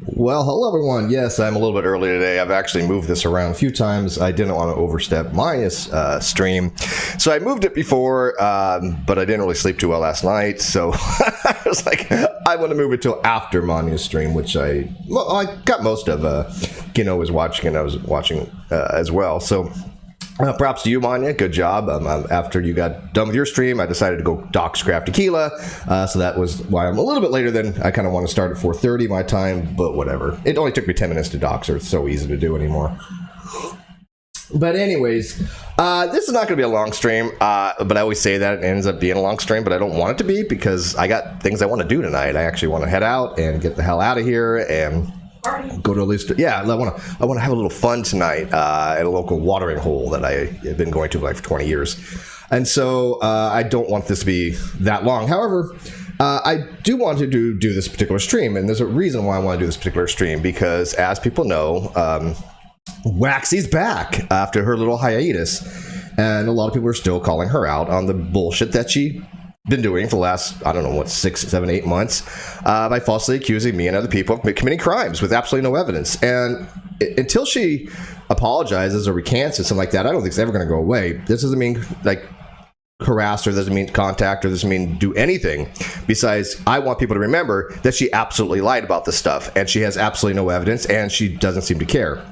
Well, hello everyone. Yes, I'm a little bit early today. I've actually moved this around a few times. I didn't want to overstep Mania's stream. So I moved it before, but I didn't really sleep too well last night. So I was like, I want to move it till after Mania's stream, which I got most of. Kino was watching and I was watching as well. So props to you, Manya. Good job. After you got done with your stream, I decided to go dox craft tequila. So that was why I'm a little bit later than I kind of want to start at 4:30 my time, but whatever. It only took me 10 minutes to dox, or it's so easy to do anymore. But anyways, this is not going to be a long stream, but I always say that it ends up being a long stream, but I don't want it to be because I got things I want to do tonight. I actually want to head out and get the hell out of here and go to at least, I want to have a little fun tonight at a local watering hole that I have been going to like for 20 years. And so I don't want this to be that long. However, I do want to do this particular stream, and there's a reason why I want to do this particular stream, because as people know, Waxy's back after her little hiatus, and a lot of people are still calling her out on the bullshit that she been doing for the last, I don't know, what, 6, 7, 8 months by falsely accusing me and other people of committing crimes with absolutely no evidence. And until she apologizes or recants or something like that, I don't think it's ever going to go away. This doesn't mean, like, harass her, doesn't mean contact her, doesn't mean do anything. Besides, I want people to remember that she absolutely lied about this stuff, and she has absolutely no evidence, and she doesn't seem to care.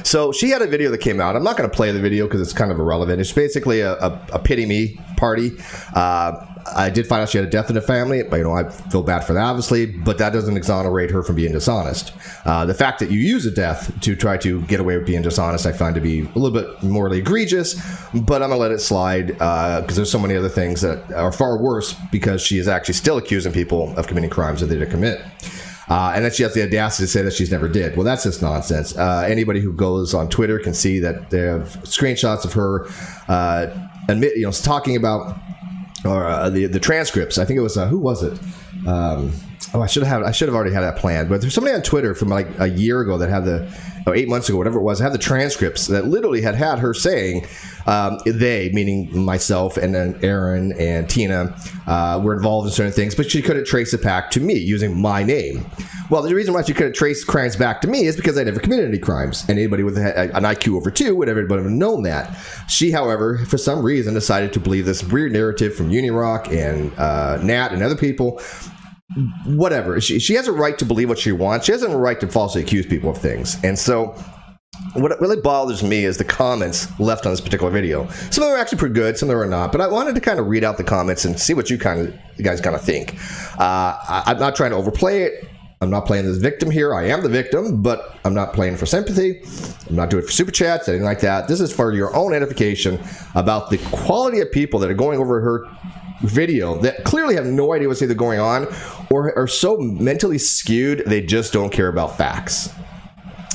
So she had a video that came out. I'm not going to play the video because it's kind of irrelevant. It's basically a pity me party. I did find out she had a death in the family, but I feel bad for that, obviously, but that doesn't exonerate her from being dishonest. The fact that you use a death to try to get away with being dishonest, I find to be a little bit morally egregious, but I'm going to let it slide because there's so many other things that are far worse, because she is actually still accusing people of committing crimes that they didn't commit. And then she has the audacity to say that she's never did. Well, that's just nonsense. Anybody who goes on Twitter can see that they have screenshots of her talking about the transcripts. I think it was who was it? I should have already had that planned. But there's somebody on Twitter from like a year ago that had 8 months ago, whatever it was, had the transcripts that literally had her saying they, meaning myself and then Aaron and Tina, were involved in certain things, but she couldn't trace it back to me using my name. Well, the reason why she couldn't trace crimes back to me is because I never committed any crimes, and anybody with an IQ over 2 would have known that. She, however, for some reason decided to believe this weird narrative from Unirock and Nat and other people. Whatever. She has a right to believe what she wants. She has a right to falsely accuse people of things. And so what really bothers me is the comments left on this particular video. Some of them are actually pretty good, some of them are not. But I wanted to kind of read out the comments and see what you guys kind of think. I'm not trying to overplay it. I'm not playing this victim here. I am the victim, but I'm not playing for sympathy. I'm not doing it for super chats, anything like that. This is for your own edification about the quality of people that are going over her video that clearly have no idea what's either going on or are so mentally skewed they just don't care about facts.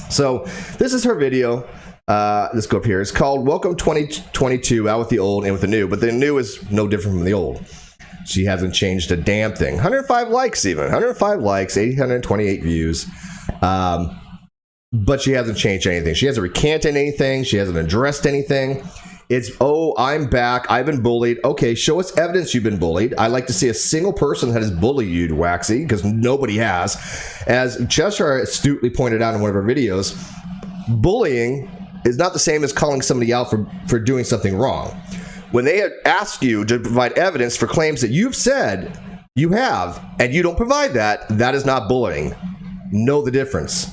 So this is her video. Let's go up here. It's called Welcome 2022, Out with the Old, In with the New. But the new is no different from the old. She hasn't changed a damn thing. 105 likes even. 105 likes, 828 views. But she hasn't changed anything. She hasn't recanted anything. She hasn't addressed anything. It's, oh, I'm back. I've been bullied. Okay, show us evidence you've been bullied. I'd like to see a single person that has bullied you, Waxy, because nobody has. As Cheshire astutely pointed out in one of her videos, bullying is not the same as calling somebody out for doing something wrong. When they ask you to provide evidence for claims that you've said you have, and you don't provide that, that is not bullying. Know the difference.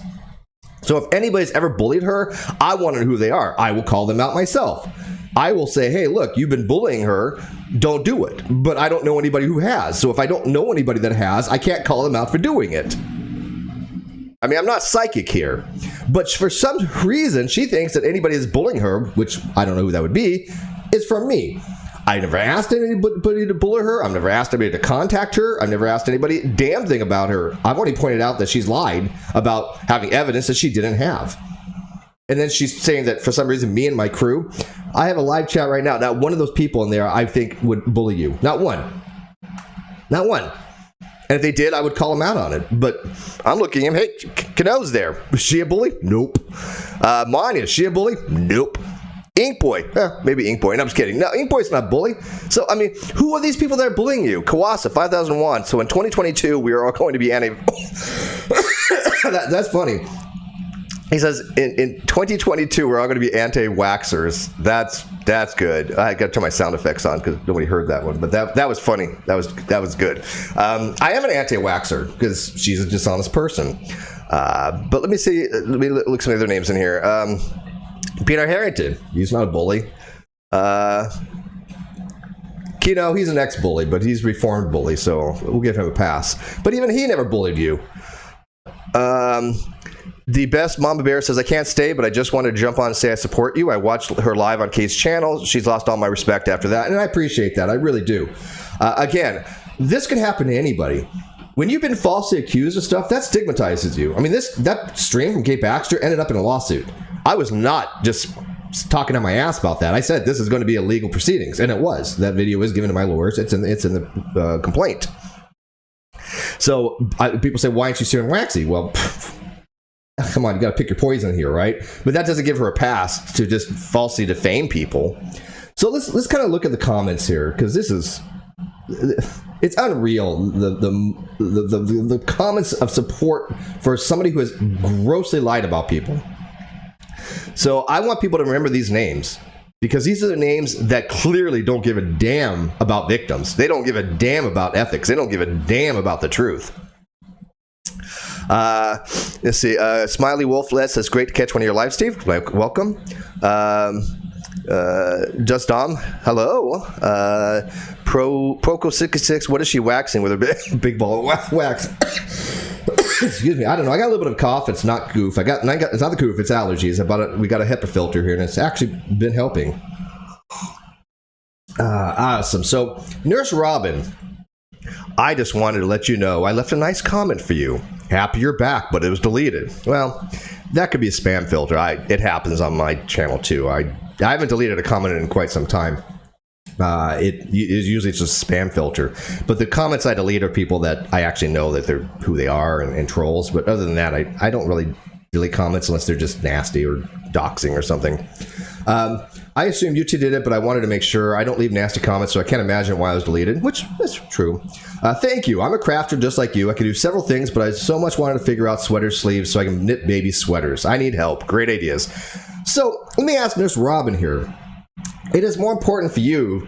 So if anybody's ever bullied her, I want to know who they are. I will call them out myself. I will say, hey, look, you've been bullying her. Don't do it. But I don't know anybody who has. So if I don't know anybody that has, I can't call them out for doing it. I mean, I'm not psychic here. But for some reason, she thinks that anybody that's bullying her, which I don't know who that would be, is from me. I never asked anybody to bully her. I've never asked anybody to contact her. I've never asked anybody a damn thing about her. I've already pointed out that she's lied about having evidence that she didn't have. And then she's saying that for some reason, me and my crew, I have a live chat right now. Not one of those people in there I think would bully you. Not one. Not one. And if they did, I would call them out on it. But I'm looking at him. Hey, Cano's there. Is she a bully? Nope. Manya, is she a bully? Nope. Inkboy. Maybe Inkboy. No, I'm just kidding. No, Inkboy's not a bully. So, I mean, who are these people that are bullying you? Kawasa, 5,001. So in 2022, we are all going to be That's funny. He says, in 2022, we're all going to be anti-waxers. That's good. I got to turn my sound effects on because nobody heard that one. But that was funny. That was good. I am an anti-waxer because she's a dishonest person. But let me see. Let me look some other names in here. Peter Harrington. He's not a bully. Kino, he's an ex-bully, but he's a reformed bully, so we'll give him a pass. But even he never bullied you. The best Mama Bear says, I can't stay, but I just wanted to jump on and say I support you. I watched her live on Kate's channel. She's lost all my respect after that, and I appreciate that. I really do. Again, this can happen to anybody. When you've been falsely accused of stuff, that stigmatizes you. I mean, that stream from Kate Baxter ended up in a lawsuit. I was not just talking on my ass about that. I said this is going to be illegal proceedings, and it was. That video is given to my lawyers. It's in the complaint. So people say, why aren't you suing Waxy? Well, come on, you got to pick your poison here, right? But that doesn't give her a pass to just falsely defame people. So let's kind of look at the comments here, because it's unreal. The comments of support for somebody who has grossly lied about people. So I want people to remember these names, because these are the names that clearly don't give a damn about victims. They don't give a damn about ethics. They don't give a damn about the truth. Let's see. Smiley Wolflet says, great to catch one of your live, Steve. Welcome. Just Dom, hello. Proco66, what is she waxing with her big ball of wax? Excuse me. I don't know. I got a little bit of cough. It's not goof. It's not the goof. It's allergies. We got a HEPA filter here, and it's actually been helping. Awesome. So, Nurse Robin, I just wanted to let you know I left a nice comment for you. Happy you're back, but it was deleted. Well, that could be a spam filter. It happens on my channel too. I haven't deleted a comment in quite some time. It is usually just a spam filter. But the comments I delete are people that I actually know that they're who they are and trolls. But other than that, I don't really delete comments unless they're just nasty or doxing or something. I assumed you two did it, but I wanted to make sure. I don't leave nasty comments, so I can't imagine why I was deleted, which is true. Thank you. I'm a crafter just like you. I can do several things, but I so much wanted to figure out sweater sleeves so I can knit baby sweaters. I need help. Great ideas. So let me ask Nurse Robin here. It is more important for you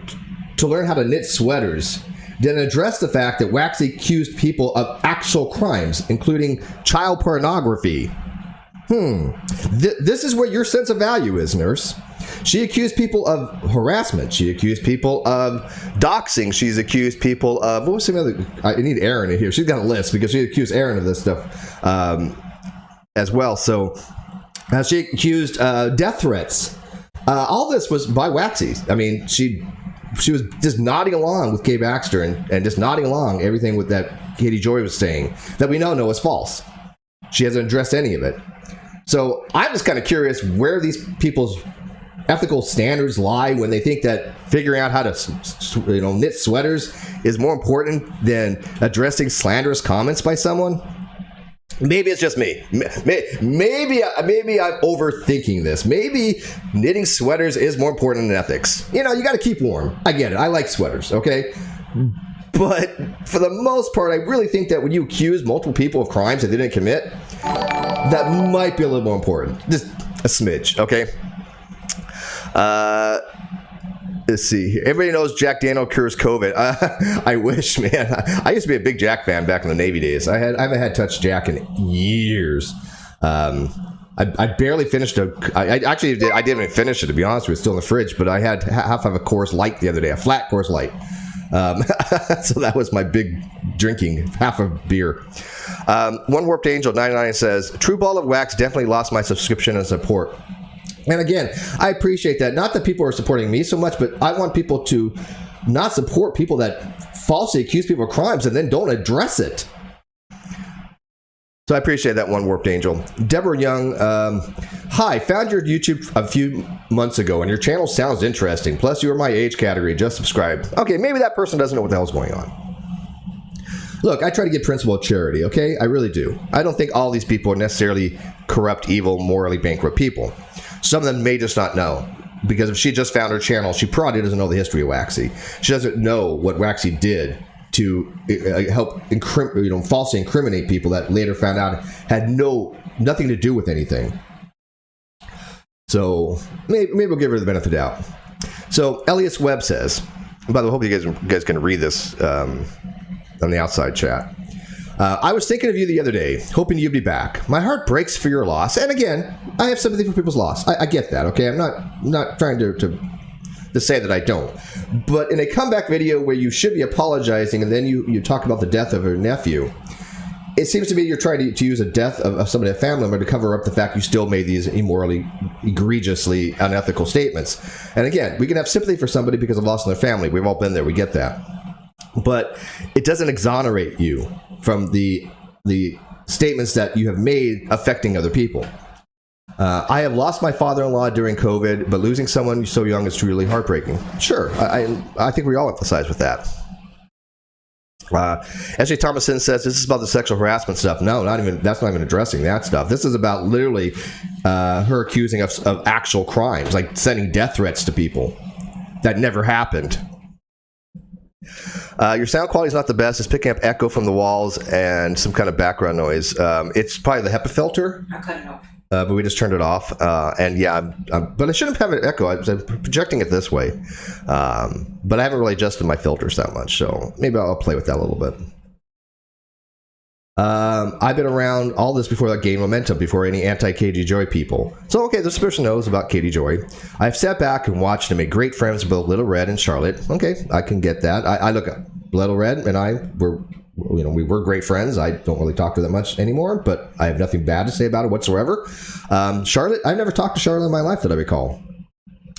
to learn how to knit sweaters than address the fact that Waxy accused people of actual crimes, including child pornography. This is where your sense of value is, Nurse. She accused people of harassment. She accused people of doxing. She's accused people of... What was some other... I need Erin in here. She's got a list because she accused Erin of this stuff as well. So she accused death threats. All this was by Waxy. I mean, she was just nodding along with Kay Baxter and just nodding along everything with that Katie Joy was saying that we now know is false. She hasn't addressed any of it. So I'm just kind of curious where these people's ethical standards lie when they think that figuring out how to knit sweaters is more important than addressing slanderous comments by someone. Maybe it's just me. Maybe I'm overthinking this. Maybe knitting sweaters is more important than ethics. You got to keep warm. I get it. I like sweaters, okay? But for the most part, I really think that when you accuse multiple people of crimes that they didn't commit, that might be a little more important. Just a smidge, okay? Let's see here. Everybody knows Jack Daniel cures COVID. I wish, man. I used to be a big Jack fan back in the Navy days. I haven't had touched Jack in years. I barely finished I didn't even finish it, to be honest with you. It's still in the fridge, but I had half of a Coors Light the other day, a flat Coors Light. So that was my big drinking, half a beer. One Warped Angel 99 says, TrueBallofWax definitely lost my subscription and support. And again, I appreciate that. Not that people are supporting me so much, but I want people to not support people that falsely accuse people of crimes and then don't address it. So I appreciate that, One Warped Angel. Deborah Young, hi, found your YouTube a few months ago, and your channel sounds interesting. Plus, you are my age category. Just subscribe. Okay, maybe that person doesn't know what the hell's going on. Look, I try to get principle of charity, okay? I really do. I don't think all these people are necessarily corrupt, evil, morally bankrupt people. Some of them may just not know. Because if she just found her channel, she probably doesn't know the history of Waxy. She doesn't know what Waxy did to help falsely incriminate people that later found out had nothing to do with anything. So maybe we'll give her the benefit of the doubt. So Elias Webb says, and by the way, I hope you guys can read this on the outside chat. I was thinking of you the other day, hoping you'd be back. My heart breaks for your loss. And again, I have sympathy for people's loss. I get that, okay? I'm not trying to say that I don't. But in a comeback video where you should be apologizing and then you talk about the death of her nephew, it seems to me you're trying to use a death of somebody, a family member, to cover up the fact you still made these immorally, egregiously unethical statements. And again, we can have sympathy for somebody because of loss in their family. We've all been there. We get that. But it doesn't exonerate you from the statements that you have made affecting other people. I have lost my father-in-law during COVID, but losing someone so young is truly heartbreaking. Sure, I think we all empathize with that. S.J. Thomason says this is about the sexual harassment stuff. No, that's not even addressing that stuff. This is about literally her accusing of actual crimes, like sending death threats to people that never happened. Your sound quality is not the best. It's picking up echo from the walls and some kind of background noise. It's probably the HEPA filter. I'll cut it off. But we just turned it off. And yeah, but I shouldn't have an echo. I'm projecting it this way. But I haven't really adjusted my filters that much. So maybe I'll play with that a little bit. I've been around all this before that gained momentum, before any anti-KD Joy people. So, okay, this person knows about KD Joy. I've sat back and watched and made great friends with both Little Red and Charlotte. Okay, I can get that. I look at Little Red and I we were great friends. I don't really talk to her that much anymore, but I have nothing bad to say about her whatsoever. Charlotte, I've never talked to Charlotte in my life that I recall.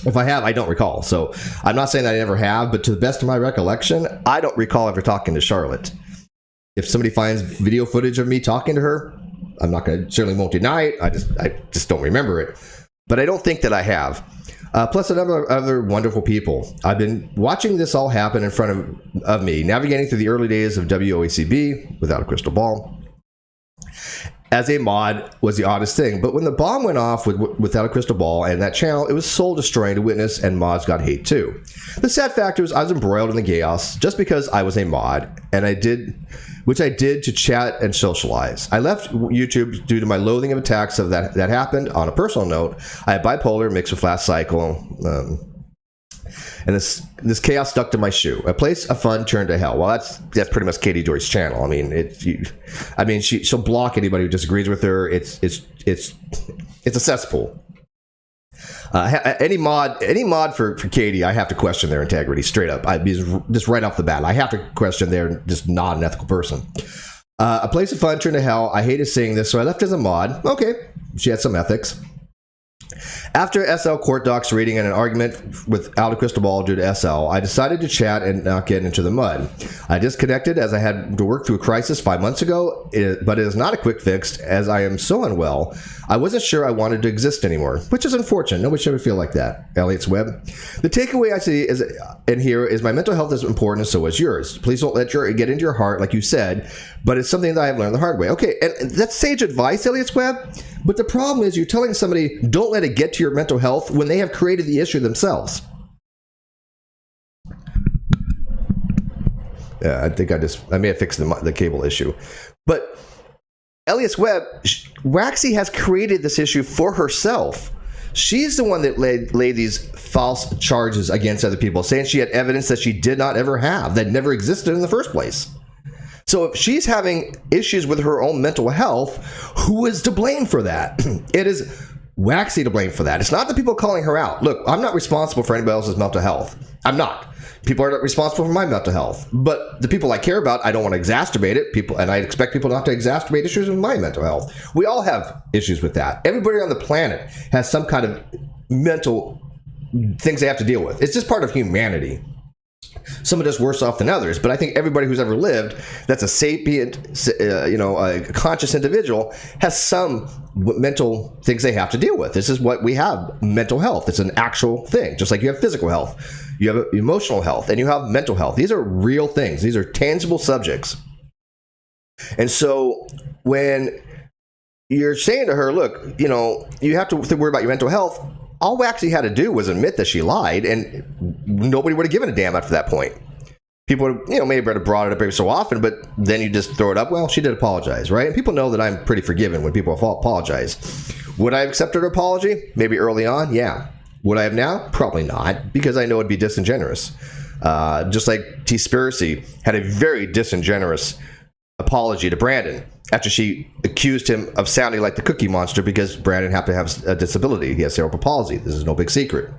If I have, I don't recall. So I'm not saying that I never have, but to the best of my recollection, I don't recall ever talking to Charlotte. If somebody finds video footage of me talking to her, I'm not going to, certainly won't deny it. I just don't remember it. But I don't think that I have. Plus a number of other wonderful people. I've been watching this all happen in front of me, navigating through the early days of WOACB without a crystal ball. As a mod was the oddest thing, but when the bomb went off without a crystal ball and that channel, it was soul destroying to witness, and mods got hate too. The sad factor is I was embroiled in the chaos just because I was a mod, and I did to chat and socialize. I left YouTube due to my loathing of attacks of that happened. On a personal note, I had bipolar mixed with last cycle, and this chaos stuck to my shoe. A place of fun turned to hell. Well, that's pretty much Katie Joy's channel. I mean, she'll block anybody who disagrees with her. It's a cesspool. Any mod for Katie, I have to question their integrity straight up. Just right off the bat, I have to question they're just not an ethical person. A place of fun turned to hell. I hated seeing this, so I left as a mod. Okay, she had some ethics. After SL court docs reading and an argument without a crystal ball due to SL, I decided to chat and not get into the mud. I disconnected as I had to work through a crisis 5 months ago, but it is not a quick fix as I am so unwell. I wasn't sure I wanted to exist anymore, which is unfortunate. Nobody should ever feel like that. Elliot's Web. The takeaway I see in here is my mental health is important and so is yours. Please don't let it get into your heart, like you said, but it's something that I have learned the hard way. Okay, and that's sage advice, Elliot's Web, but the problem is you're telling somebody, don't let it get to your mental health when they have created the issue themselves. Yeah, I think I may have fixed the cable issue. But Elias Webb, Waxy has created this issue for herself. She's the one that laid these false charges against other people, saying she had evidence that she did not ever have, that never existed in the first place. So if she's having issues with her own mental health, who is to blame for that? It is Waxy to blame for that. It's not the people calling her out. Look, I'm not responsible for anybody else's mental health. I'm not. People are not responsible for my mental health. But the people I care about, I don't want to exacerbate it. And I expect people not to exacerbate issues with my mental health. We all have issues with that. Everybody on the planet has some kind of mental things they have to deal with. It's just part of humanity. Some are just worse off than others, but I think everybody who's ever lived that's a sapient, a conscious individual has some mental things they have to deal with. This is what we have, mental health. It's an actual thing, just like you have physical health, you have emotional health, and you have mental health. These are real things. These are tangible subjects. And so when you're saying to her, look, you have to worry about your mental health, all Waxy had to do was admit that she lied, and nobody would have given a damn after that point. People would, maybe have brought it up every so often, but then you just throw it up. Well, she did apologize, right? And people know that I'm pretty forgiving when people apologize. Would I have accepted her apology? Maybe early on, yeah. Would I have now? Probably not, because I know it'd be disingenuous. Just like T-Spiracy had a very disingenuous apology to Brandon after she accused him of sounding like the Cookie Monster because Brandon happened to have a disability. He has cerebral palsy. This is no big secret.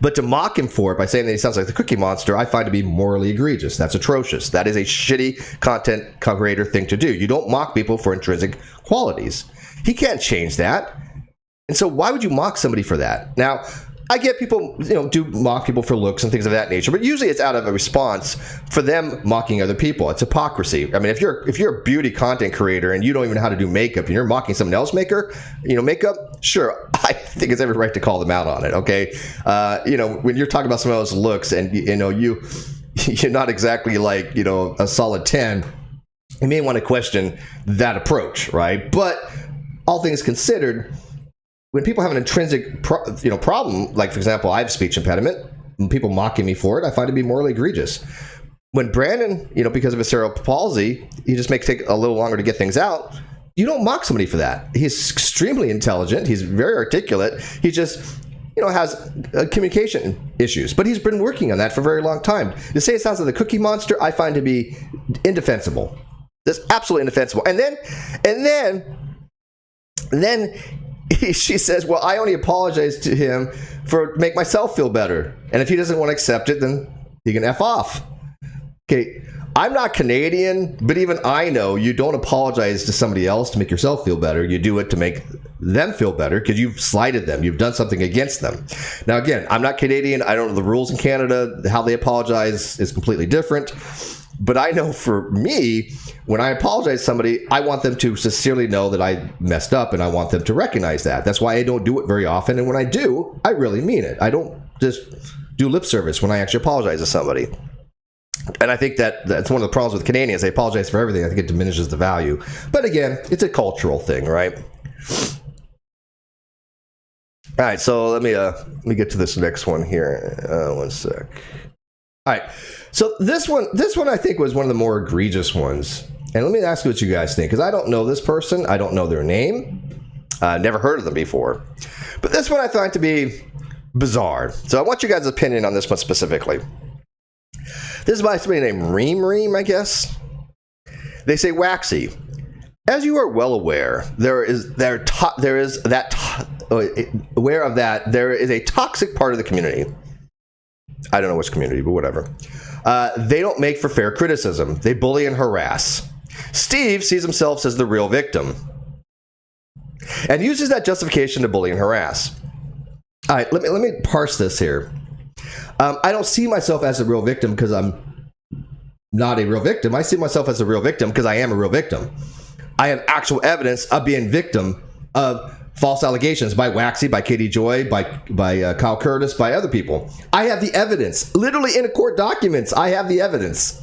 But to mock him for it by saying that he sounds like the Cookie Monster, I find to be morally egregious. That's atrocious. That is a shitty content creator thing to do. You don't mock people for intrinsic qualities. He can't change that. And so why would you mock somebody for that? Now, I get people, do mock people for looks and things of that nature, but usually it's out of a response for them mocking other people. It's hypocrisy. I mean, if you're a beauty content creator and you don't even know how to do makeup and you're mocking someone else's makeup, sure, I think it's every right to call them out on it. Okay, when you're talking about someone else's looks and you're not exactly like a solid 10, you may want to question that approach, right? But all things considered, when people have an intrinsic problem, like for example, I have speech impediment, and people mocking me for it, I find it to be morally egregious. When Brandon, because of his cerebral palsy, he just makes it take a little longer to get things out. You don't mock somebody for that. He's extremely intelligent. He's very articulate. He just, has communication issues, but he's been working on that for a very long time. To say it sounds like the Cookie Monster, I find to be indefensible. That's absolutely indefensible. And then she says, well, I only apologize to him for make myself feel better. And if he doesn't want to accept it, then he can F off. Okay, I'm not Canadian, but even I know you don't apologize to somebody else to make yourself feel better. You do it to make them feel better because you've slighted them. You've done something against them. Now, again, I'm not Canadian. I don't know the rules in Canada. How they apologize is completely different. But I know for me, when I apologize to somebody, I want them to sincerely know that I messed up and I want them to recognize that. That's why I don't do it very often. And when I do, I really mean it. I don't just do lip service when I actually apologize to somebody. And I think that's one of the problems with Canadians. They apologize for everything. I think it diminishes the value. But again, it's a cultural thing, right? All right, so let me get to this next one here. One sec. All right, so this one I think was one of the more egregious ones. And let me ask you what you guys think, because I don't know this person. I don't know their name. Never heard of them before. But this one I find to be bizarre. So I want you guys' opinion on this one specifically. This is by somebody named Reem, I guess. They say, Waxy, as you are well aware, there is a toxic part of the community. I don't know which community, but whatever. They don't make for fair criticism. They bully and harass. Steve sees himself as the real victim and uses that justification to bully and harass. All right, let me parse this here. I don't see myself as a real victim because I'm not a real victim. I see myself as a real victim because I am a real victim. I have actual evidence of being victim of false allegations by Waxy, by Katie Joy, by Kyle Curtis, by other people. I have the evidence. Literally in a court documents, I have the evidence.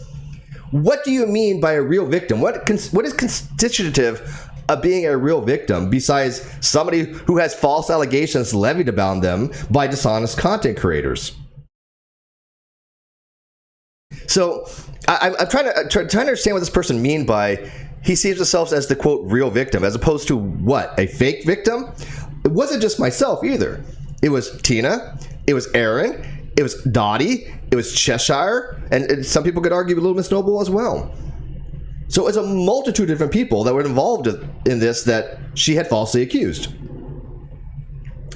What do you mean by a real victim? What is constitutive of being a real victim besides somebody who has false allegations levied upon them by dishonest content creators? So I'm trying to understand what this person mean by he sees himself as the quote real victim, as opposed to what, a fake victim? It wasn't just myself either. It was Tina, it was Aaron, it was Dottie, it was Cheshire, and some people could argue Little Miss Noble as well. So it's a multitude of different people that were involved in this that she had falsely accused.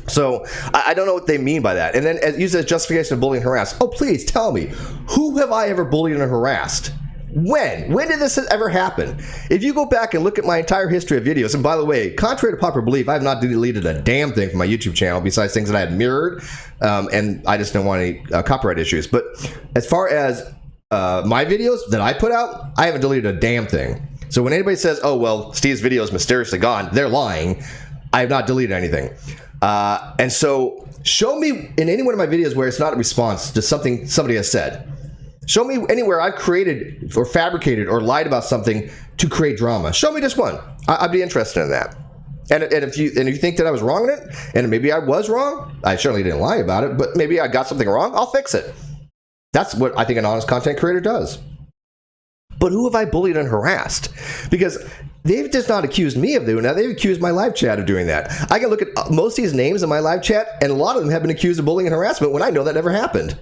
So I don't know what they mean by that. And then use as justification of bullying and harass. Oh, please tell me, who have I ever bullied and harassed? When did this ever happen? If you go back and look at my entire history of videos, and by the way, contrary to popular belief, I have not deleted a damn thing from my YouTube channel besides things that I had mirrored, and I just didn't want any copyright issues. But as far as my videos that I put out, I haven't deleted a damn thing. So when anybody says, oh, well, Steve's video is mysteriously gone, they're lying. I have not deleted anything. And so show me in any one of my videos where it's not a response to something somebody has said. Show me anywhere I've created or fabricated or lied about something to create drama. Show me just one. I'd be interested in that. And if you think that I was wrong in it, and maybe I was wrong, I certainly didn't lie about it, but maybe I got something wrong, I'll fix it. That's what I think an honest content creator does. But who have I bullied and harassed? Because they've just not accused me of doing that. They've accused my live chat of doing that. I can look at most of these names in my live chat, and a lot of them have been accused of bullying and harassment when I know that never happened.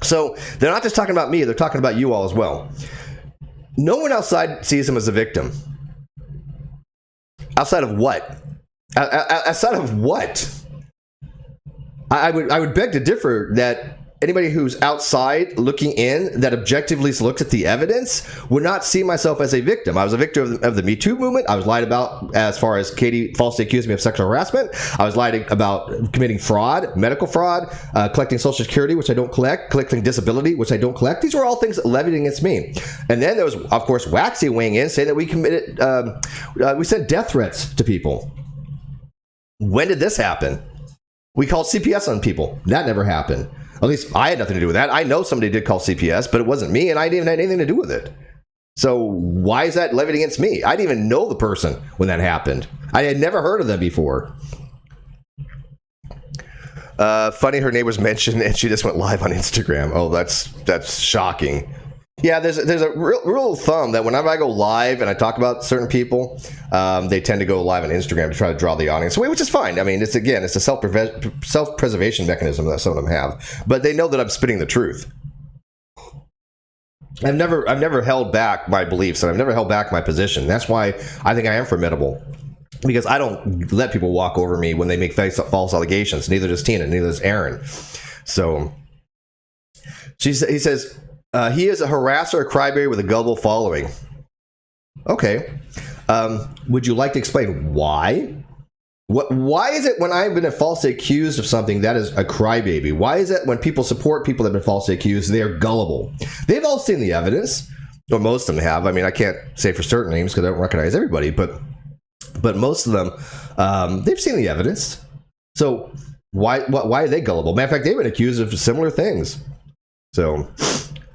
So they're not just talking about me, they're talking about you all as well. No one outside sees him as a victim. Outside of what? Outside of what? I would beg to differ that anybody who's outside looking in, that objectively looks at the evidence, would not see myself as a victim. I was a victim of the Me Too movement. I was lied about as far as Katie falsely accused me of sexual harassment. I was lied about committing fraud, medical fraud, collecting Social Security, which I don't collect, collecting disability, which I don't collect. These were all things levied against me. And then there was, of course, Waxy weighing in, saying that we committed, we sent death threats to people. When did this happen? We called CPS on people. That never happened. At least I had nothing to do with that. I know somebody did call CPS, but it wasn't me, and I didn't even have anything to do with it. So why is that levied against me? I didn't even know the person when that happened. I had never heard of them before. Funny, her name was mentioned, and she just went live on Instagram. Oh, that's shocking. Yeah, there's a rule of thumb that whenever I go live and I talk about certain people, they tend to go live on Instagram to try to draw the audience away, which is fine. I mean, it's a self-preservation mechanism that some of them have, but they know that I'm spitting the truth. I've never held back my beliefs, and I've never held back my position. That's why I think I am formidable, because I don't let people walk over me when they make false allegations. Neither does Tina, neither does Aaron. So he says, he is a harasser, a crybaby with a gullible following. Okay. Would you like to explain why? Why is it when I've been falsely accused of something that is a crybaby? Why is it when people support people that have been falsely accused, they are gullible? They've all seen the evidence, or most of them have. I mean, I can't say for certain names because I don't recognize everybody, but most of them, they've seen the evidence. So why are they gullible? Matter of fact, they've been accused of similar things. So...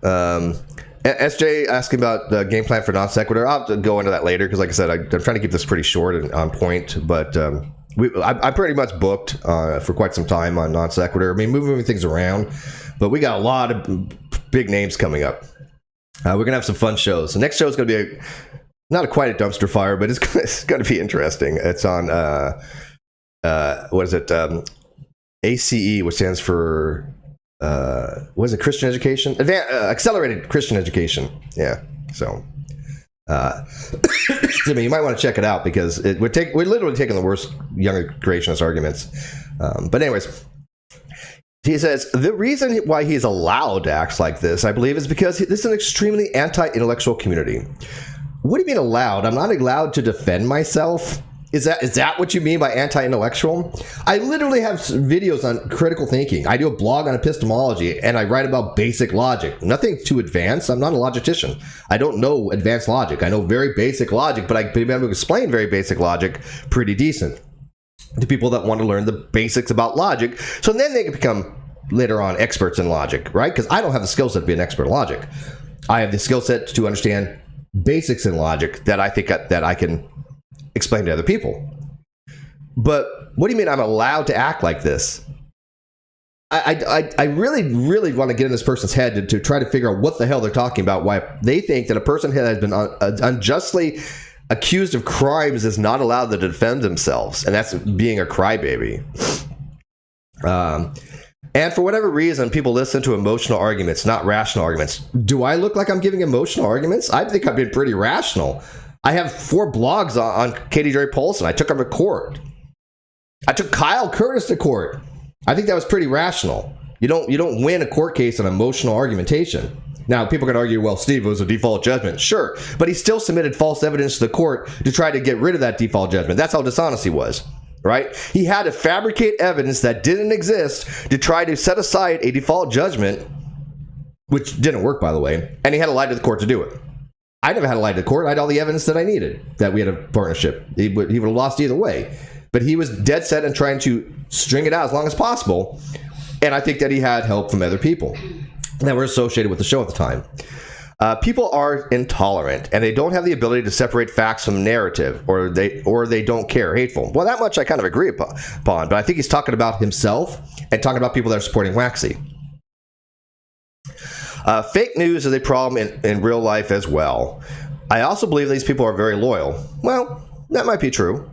SJ asking about the game plan for non sequitur. I'll have to go into that later because, like I said, I'm trying to keep this pretty short and on point. But I'm pretty much booked for quite some time on non sequitur. I mean, moving things around, but we got a lot of big names coming up. We're gonna have some fun shows. The next show is gonna be not quite a dumpster fire, but it's gonna be interesting. It's on what is it? ACE, which stands for. What is it? Christian education? Accelerated Christian education. Yeah. So, I mean, you might want to check it out because we're literally taking the worst younger creationist arguments. But anyways, he says the reason why he's allowed to act like this, I believe, is because this is an extremely anti-intellectual community. What do you mean allowed? I'm not allowed to defend myself. Is that what you mean by anti-intellectual? I literally have videos on critical thinking. I do a blog on epistemology, and I write about basic logic. Nothing too advanced. I'm not a logician. I don't know advanced logic. I know very basic logic, but I can be able to explain very basic logic pretty decent to people that want to learn the basics about logic. So then they can become, later on, experts in logic, right? Because I don't have the skill set to be an expert in logic. I have the skill set to understand basics in logic that I think that I can explain to other people. But what do you mean I'm allowed to act like this? I really want to get in this person's head to try to figure out what the hell they're talking about, why they think that a person who has been unjustly accused of crimes is not allowed to defend themselves, and that's being a crybaby. And for whatever reason, people listen to emotional arguments, not rational arguments. Do I look like I'm giving emotional arguments? I think I've been pretty rational. I have 4 blogs on Katie Joy Polson. I took them to court. I took Kyle Curtis to court. I think that was pretty rational. You don't win a court case on emotional argumentation. Now, people can argue, well, Steve, it was a default judgment. Sure, but he still submitted false evidence to the court to try to get rid of that default judgment. That's how dishonesty was, right? He had to fabricate evidence that didn't exist to try to set aside a default judgment, which didn't work, by the way, and he had to lie to the court to do it. I never had to lie to the court. I had all the evidence that I needed that we had a partnership. He would have lost either way. But he was dead set on trying to string it out as long as possible. And I think that he had help from other people that were associated with the show at the time. People are intolerant, and they don't have the ability to separate facts from narrative, or they don't care. Hateful. Well, that much I kind of agree upon. But I think he's talking about himself and talking about people that are supporting Waxy. Fake news is a problem in real life as well. I also believe these people are very loyal. Well, that might be true.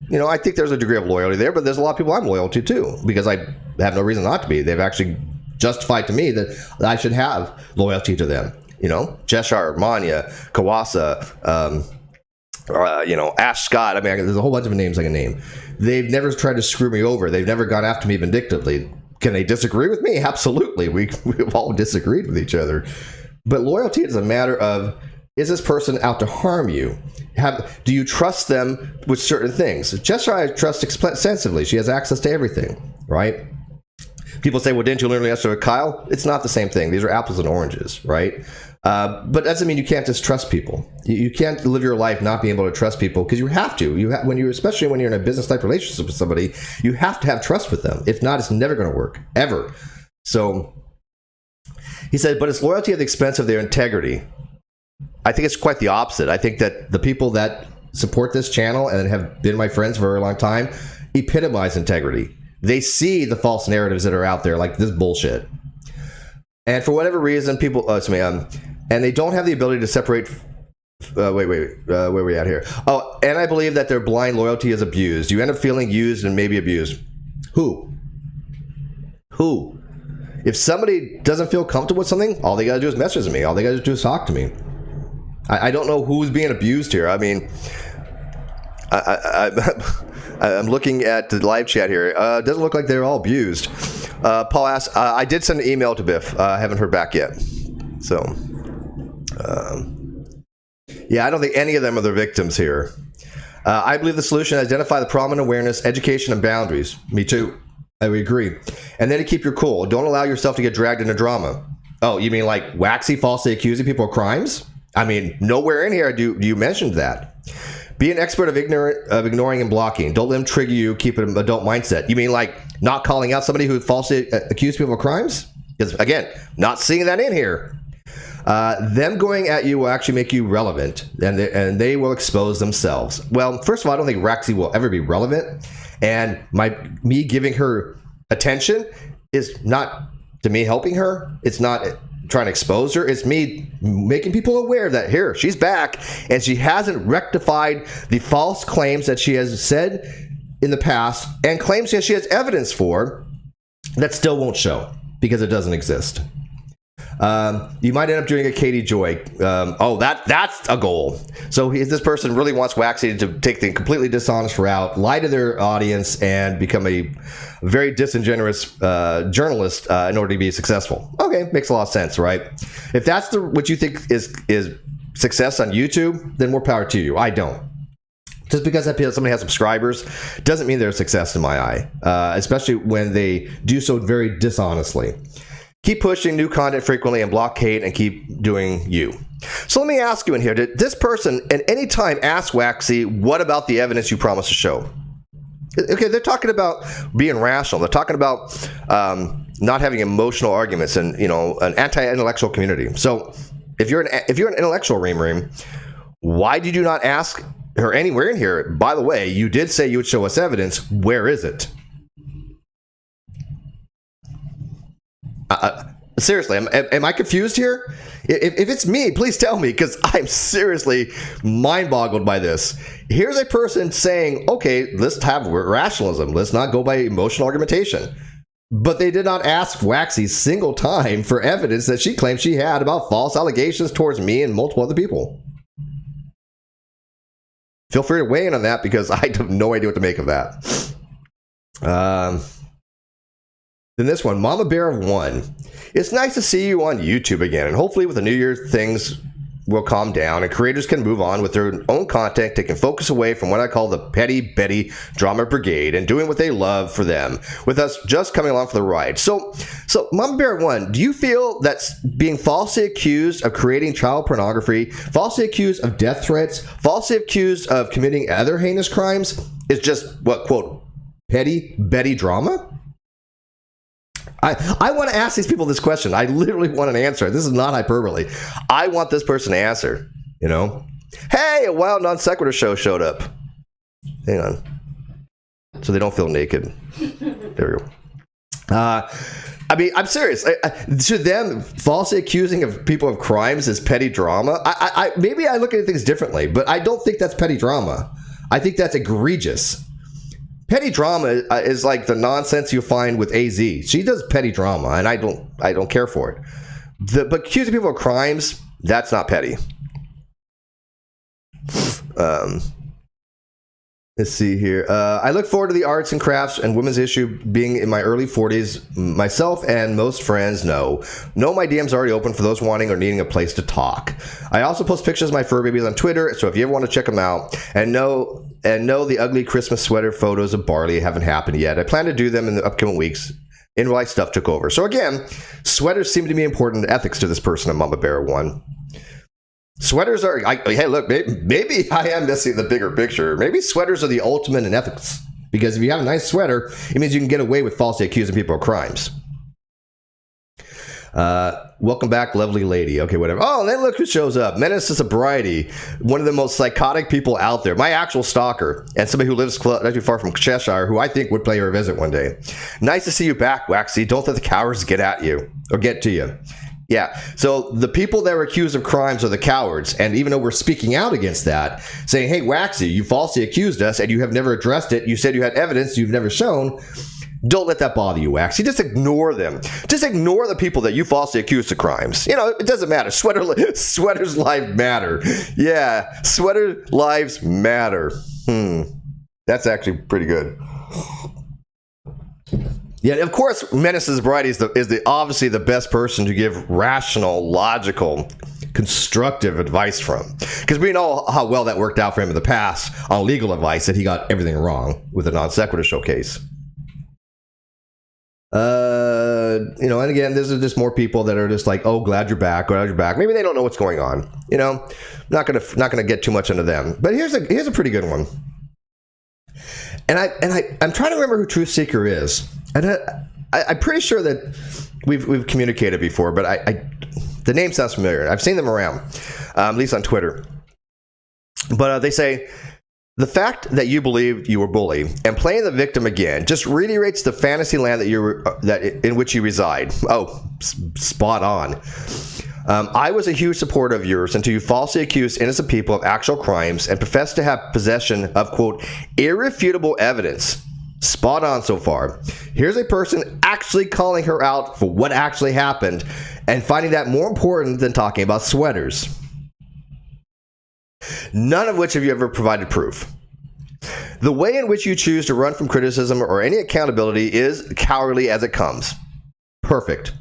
You know, I think there's a degree of loyalty there, but there's a lot of people I'm loyal to too, because I have no reason not to be. They've actually justified to me that I should have loyalty to them. You know, Cheshire, Manya, Kawasa, you know, Ash Scott. I mean, there's a whole bunch of names I can name. They've never tried to screw me over. They've never gone after me vindictively. Can they disagree with me? Absolutely. We've all disagreed with each other. But loyalty is a matter of, is this person out to harm you? Do you trust them with certain things? Cheshire, I trust extensively. She has access to everything, right? People say, well, didn't you learn yesterday with Kyle? It's not the same thing. These are apples and oranges, right? But that doesn't mean you can't just trust people. You can't live your life not being able to trust people, because you have to. Especially when you're in a business-type relationship with somebody, you have to have trust with them. If not, it's never going to work, ever. So he said, but it's loyalty at the expense of their integrity. I think it's quite the opposite. I think that the people that support this channel and have been my friends for a very long time epitomize integrity. They see the false narratives that are out there, like this bullshit. And for whatever reason, people, and they don't have the ability to separate. Where are we at here? Oh, and I believe that their blind loyalty is abused. You end up feeling used and maybe abused. Who? If somebody doesn't feel comfortable with something, all they got to do is message me. All they got to do is talk to me. I don't know who's being abused here. I mean, I'm looking at the live chat here. It doesn't look like they're all abused. Paul asks, I did send an email to Biff. I haven't heard back yet. So, yeah, I don't think any of them are the victims here. I believe the solution is identify the problem and awareness, education, and boundaries. Me too. I would agree. And then to keep your cool. Don't allow yourself to get dragged into drama. Oh, you mean like Waxy falsely accusing people of crimes? I mean, nowhere in here do you mention that. Be an expert of ignoring and blocking. Don't let them trigger you. Keep an adult mindset. You mean like not calling out somebody who falsely accused people of crimes? Because again, not seeing that in here. Them going at you will actually make you relevant, and they will expose themselves. Well, first of all, I don't think Waxy will ever be relevant, and me giving her attention is not to me helping her. It's not trying to expose her. It's me making people aware that here she's back, and she hasn't rectified the false claims that she has said in the past, and claims that she has evidence for that still won't show because it doesn't exist. You might end up doing a Katie Joy. That's a goal. So this person really wants Waxy to take the completely dishonest route, lie to their audience, and become a very disingenuous journalist in order to be successful. Okay, makes a lot of sense, right? If that's what you think is success on YouTube, then more power to you. I don't. Just because somebody has subscribers doesn't mean they're a success in my eye, especially when they do so very dishonestly. Keep pushing new content frequently and block hate, and keep doing you. So let me ask you in here, did this person at any time ask Waxy, what about the evidence you promised to show? Okay, they're talking about being rational. They're talking about not having emotional arguments and, you know, an anti-intellectual community. So if you're an intellectual ream, why did you not ask her anywhere in here? By the way, you did say you would show us evidence. Where is it? Seriously, am I confused here? If it's me, please tell me, because I'm seriously mind-boggled by this. Here's a person saying, okay, let's have rationalism. Let's not go by emotional argumentation. But they did not ask Waxy single time for evidence that she claimed she had about false allegations towards me and multiple other people. Feel free to weigh in on that, because I have no idea what to make of that. Then this one, Mama Bear of One. It's nice to see you on YouTube again, and hopefully with the new year things will calm down and creators can move on with their own content, taking focus away from what I call the petty Betty drama brigade and doing what they love for them, with us just coming along for the ride. So Mama Bear of One, do you feel that being falsely accused of creating child pornography, falsely accused of death threats, falsely accused of committing other heinous crimes is just what, quote, petty Betty drama? I want to ask these people this question. I literally want an answer. This is not hyperbole. I want this person to answer, you know? Hey, a wild non sequitur show showed up. Hang on. So they don't feel naked. There we go. I mean, I'm serious. To them, falsely accusing of people of crimes is petty drama. Maybe I look at things differently, but I don't think that's petty drama. I think that's egregious. Petty drama is like the nonsense you find with AZ. She does petty drama, and I don't care for it. But accusing people of crimes, that's not petty. Let's see here. I look forward to the arts and crafts and women's issue being in my early 40s. Myself and most friends know my DM's already open for those wanting or needing a place to talk. I also post pictures of my fur babies on Twitter, so if you ever want to check them out and know the ugly Christmas sweater photos of Barley haven't happened yet. I plan to do them in the upcoming weeks. In real life stuff took over. So again, sweaters seem to be important ethics to this person at Mama Bear 1. Sweaters are, hey, look, maybe I am missing the bigger picture. Maybe sweaters are the ultimate in ethics. Because if you have a nice sweater, it means you can get away with falsely accusing people of crimes. Welcome back, lovely lady. Okay, whatever. Oh, and then look who shows up. Menace to Sobriety. One of the most psychotic people out there. My actual stalker. And somebody who lives not too far from Cheshire, who I think would pay her a visit one day. Nice to see you back, Waxy. Don't let the cowards get at you. Or get to you. Yeah, so the people that are accused of crimes are the cowards, and even though we're speaking out against that, saying, hey, Waxy, you falsely accused us, and you have never addressed it, you said you had evidence you've never shown, don't let that bother you, Waxy. Just ignore them. Just ignore the people that you falsely accused of crimes. You know, it doesn't matter. Sweaters' lives matter. Yeah, sweater lives matter. That's actually pretty good. Yeah, of course, Menace's Variety is obviously the best person to give rational, logical, constructive advice from. Because we know how well that worked out for him in the past on legal advice, that he got everything wrong with the non sequitur showcase. You know, and again, there's just more people that are just like, oh, glad you're back. Maybe they don't know what's going on. You know, not gonna get too much into them. But here's a pretty good one. And I'm trying to remember who Truth Seeker is. And I'm pretty sure that we've communicated before, but the name sounds familiar. I've seen them around, at least on Twitter. But they say, the fact that you believe you were bullied and playing the victim again just reiterates the fantasy land in which you reside. Oh, spot on. I was a huge supporter of yours until you falsely accused innocent people of actual crimes and professed to have possession of, quote, irrefutable evidence. Spot on so far. Here's a person actually calling her out for what actually happened and finding that more important than talking about sweaters. None of which have you ever provided proof. The way in which you choose to run from criticism or any accountability is cowardly as it comes. Perfect.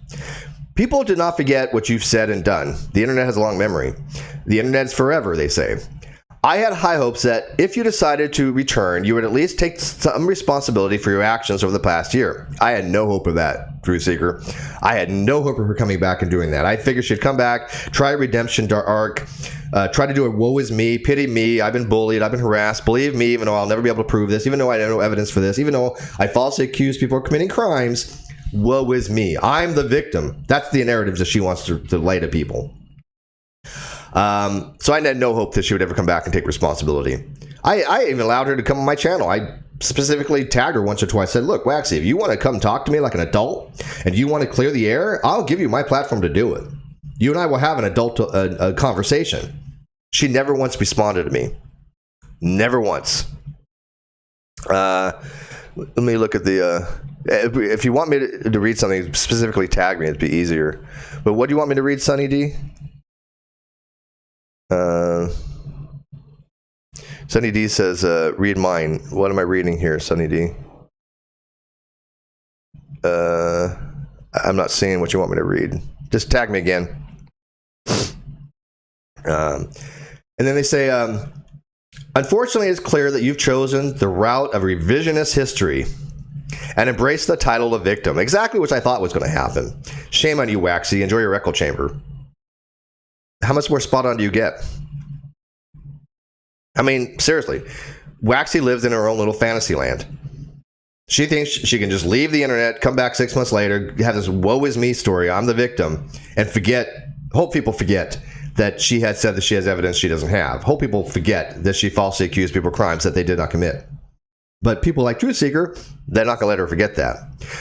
People do not forget what you've said and done. The internet has a long memory. The internet is forever, they say. I had high hopes that if you decided to return, you would at least take some responsibility for your actions over the past year. I had no hope of that, Truth Seeker. I had no hope of her coming back and doing that. I figured she'd come back, try a redemption arc, try to do a woe is me, pity me, I've been bullied, I've been harassed, believe me, even though I'll never be able to prove this, even though I have no evidence for this, even though I falsely accuse people of committing crimes, woe is me. I'm the victim. That's the narrative that she wants to lay to people. So I had no hope that she would ever come back and take responsibility. I even allowed her to come on my channel. I specifically tagged her once or twice. I said, look, Waxy, if you want to come talk to me like an adult and you want to clear the air, I'll give you my platform to do it. You and I will have an adult conversation. She never once responded to me. Never once. Let me look at the... if you want me to read something, specifically tag me. It'd be easier. But what do you want me to read, Sunny D? Sunny D says, read mine. What am I reading here, Sunny D? I'm not seeing what you want me to read. Just tag me again. And then they say, unfortunately, it's clear that you've chosen the route of revisionist history and embraced the title of victim. Exactly what I thought was going to happen. Shame on you, Waxy. Enjoy your echo chamber. How much more spot on do you get? I mean, seriously, Waxy lives in her own little fantasy land. She thinks she can just leave the internet, come back 6 months later, have this woe is me story, I'm the victim, and hope people forget that she had said that she has evidence she doesn't have. Hope people forget that she falsely accused people of crimes that they did not commit. But people like Truth Seeker, they're not going to let her forget that.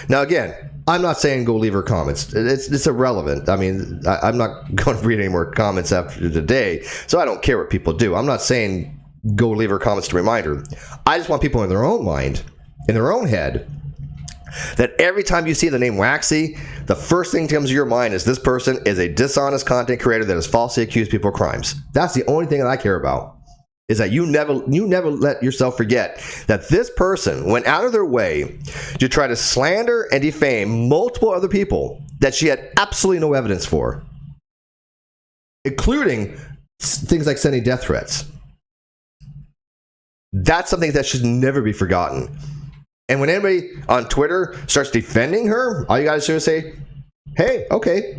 Now again, I'm not saying go leave her comments. It's irrelevant. I mean, I'm not going to read any more comments after today, so I don't care what people do. I'm not saying go leave her comments to remind her. I just want people in their own mind, in their own head, that every time you see the name Waxy, the first thing that comes to your mind is this person is a dishonest content creator that has falsely accused people of crimes. That's the only thing that I care about. Is that you never let yourself forget that this person went out of their way to try to slander and defame multiple other people that she had absolutely no evidence for, including things like sending death threats. That's something that should never be forgotten. And when anybody on Twitter starts defending her, all you got to do is say, hey, okay,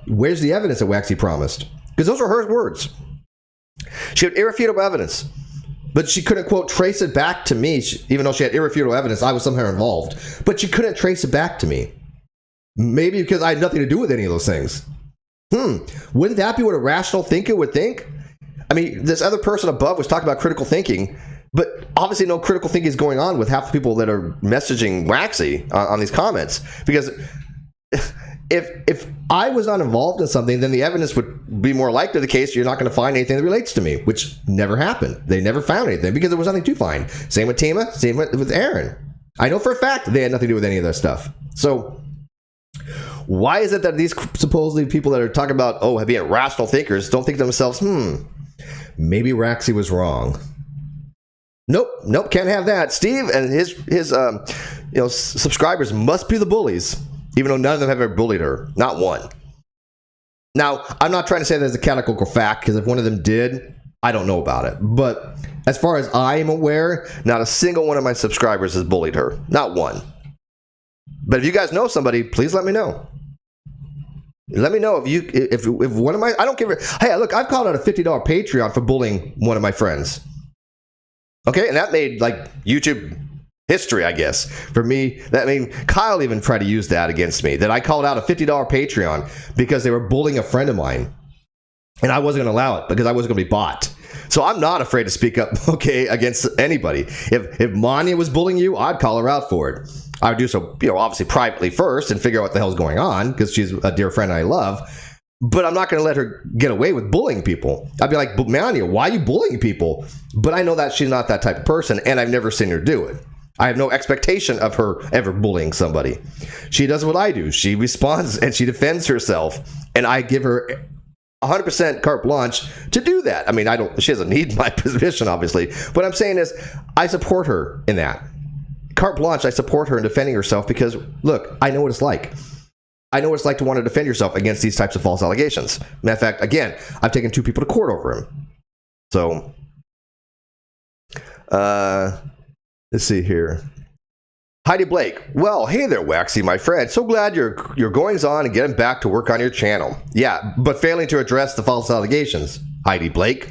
where's the evidence that Waxy promised? Because those are her words. She had irrefutable evidence, but she couldn't, quote, trace it back to me. Even though she had irrefutable evidence, I was somehow involved. But she couldn't trace it back to me. Maybe because I had nothing to do with any of those things. Wouldn't that be what a rational thinker would think? I mean, this other person above was talking about critical thinking, but obviously no critical thinking is going on with half the people that are messaging Waxy on these comments. Because if I was not involved in something, then the evidence would be more likely the case you're not going to find anything that relates to me, which never happened. They never found anything because there was nothing to find. Same with Tima, same with Aaron. I know for a fact they had nothing to do with any of that stuff. So why is it that these supposedly people that are talking about, being rational thinkers don't think to themselves, maybe Waxy was wrong? Nope, can't have that. Steve and his subscribers must be the bullies, even though none of them have ever bullied her. Not one. Now, I'm not trying to say there's a categorical fact, because if one of them did, I don't know about it. But as far as I am aware, not a single one of my subscribers has bullied her. Not one. But if you guys know somebody, please let me know. Let me know if one of my, I don't care. Hey, look, I've called out a $50 Patreon for bullying one of my friends. Okay, and that made YouTube history, I guess. For me, Kyle even tried to use that against me, that I called out a $50 Patreon because they were bullying a friend of mine. And I wasn't going to allow it because I wasn't going to be bought. So I'm not afraid to speak up, against anybody. If Manya was bullying you, I'd call her out for it. I would do so, obviously privately first and figure out what the hell's going on, because she's a dear friend I love. But I'm not going to let her get away with bullying people. I'd be like, Manya, why are you bullying people? But I know that she's not that type of person, and I've never seen her do it. I have no expectation of her ever bullying somebody. She does what I do. She responds and she defends herself, and I give her 100% carte blanche to do that. I mean, she doesn't need my position, obviously. What I'm saying is I support her in that. Carte blanche, I support her in defending herself because, look, I know what it's like. I know what it's like to want to defend yourself against these types of false allegations. Matter of fact, again, I've taken 2 people to court over him. So, let's see here. Heidi Blake. Well, hey there, Waxy, my friend. So glad you're goings on and getting back to work on your channel. Yeah, but failing to address the false allegations. Heidi Blake.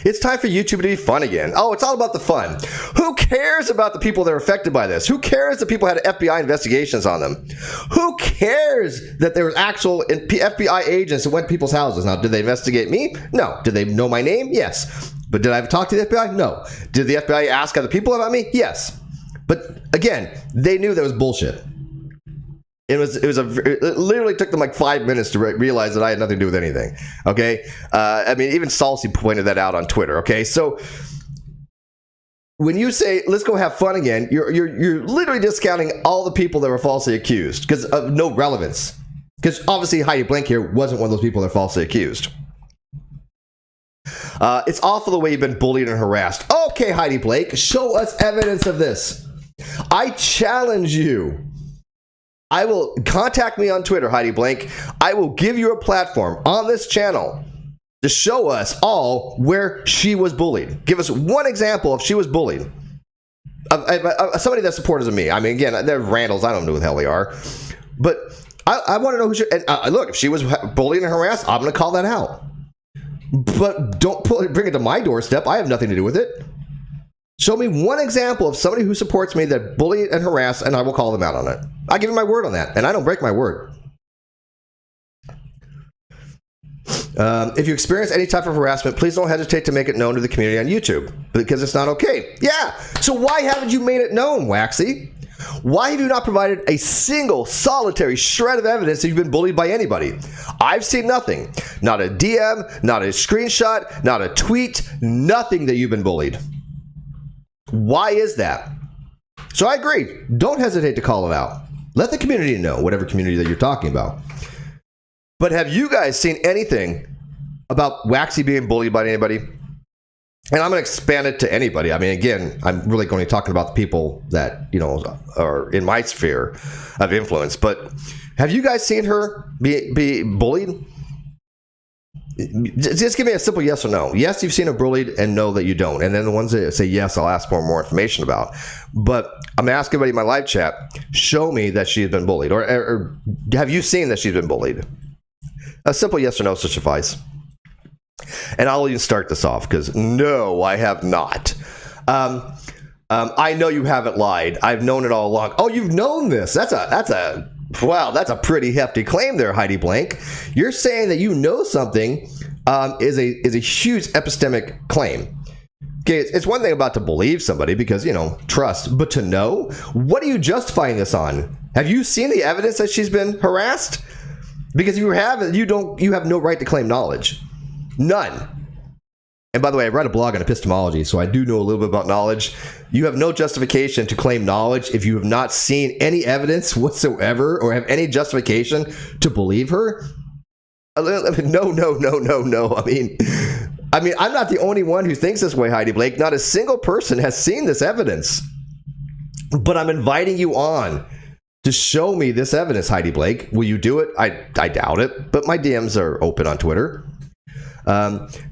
It's time for YouTube to be fun again. Oh, it's all about the fun. Who cares about the people that are affected by this? Who cares that people had FBI investigations on them? Who cares that there was actual FBI agents that went to people's houses? Now, did they investigate me? No. Did they know my name? Yes. But did I talk to the FBI? No. Did the FBI ask other people about me? Yes. But again, they knew that was bullshit. It literally took them 5 minutes to realize that I had nothing to do with anything. Okay, even Salsi pointed that out on Twitter. Okay, so when you say let's go have fun again, you're literally discounting all the people that were falsely accused because of no relevance. Because obviously Heidi Blake here wasn't one of those people that are falsely accused. It's awful the way you've been bullied and harassed. Okay, Heidi Blake, show us evidence of this. I challenge you. I will contact me on Twitter, Heidi Blank. I will give you a platform on this channel to show us all where she was bullied. Give us one example of she was bullied. Somebody that supporters of me. I mean, again, they're Randalls. I don't know who the hell they are. But I want to know who she... look, if she was bullied and harassed, I'm going to call that out. But don't bring it to my doorstep. I have nothing to do with it. Show me one example of somebody who supports me that bullied and harassed, and I will call them out on it. I give you my word on that, and I don't break my word. If you experience any type of harassment, please don't hesitate to make it known to the community on YouTube, because it's not okay. Yeah, so why haven't you made it known, Waxy? Why have you not provided a single solitary shred of evidence that you've been bullied by anybody? I've seen nothing. Not a DM, not a screenshot, not a tweet, nothing that you've been bullied. Why is that? So I agree. Don't hesitate to call it out. Let the community know, whatever community that you're talking about. But have you guys seen anything about Waxy being bullied by anybody? And I'm going to expand it to anybody. I mean, again, I'm really going to be talking about the people that, you know, are in my sphere of influence. But have you guys seen her be bullied? Just give me a simple yes or no. Yes, you've seen her bullied, and no, that you don't. And then the ones that say yes, I'll ask for more information about. But I'm going to ask everybody in my live chat, show me that she's been bullied. Or have you seen that she's been bullied? A simple yes or no should suffice. And I'll even start this off, because no, I have not. I know you haven't lied. I've known it all along. Oh, you've known this. That's a pretty hefty claim there, Heidi Blank. You're saying that you know something is a huge epistemic claim. Okay, it's one thing about to believe somebody because, you know, trust, but to know? What are you justifying this on? Have you seen the evidence that she's been harassed? Because if you have, you have no right to claim knowledge. None. And by the way, I write a blog on epistemology, so I do know a little bit about knowledge. You have no justification to claim knowledge if you have not seen any evidence whatsoever or have any justification to believe her. No. I mean, I'm not the only one who thinks this way, Heidi Blake. Not a single person has seen this evidence. But I'm inviting you on to show me this evidence, Heidi Blake. Will you do it? I doubt it, but my DMs are open on Twitter.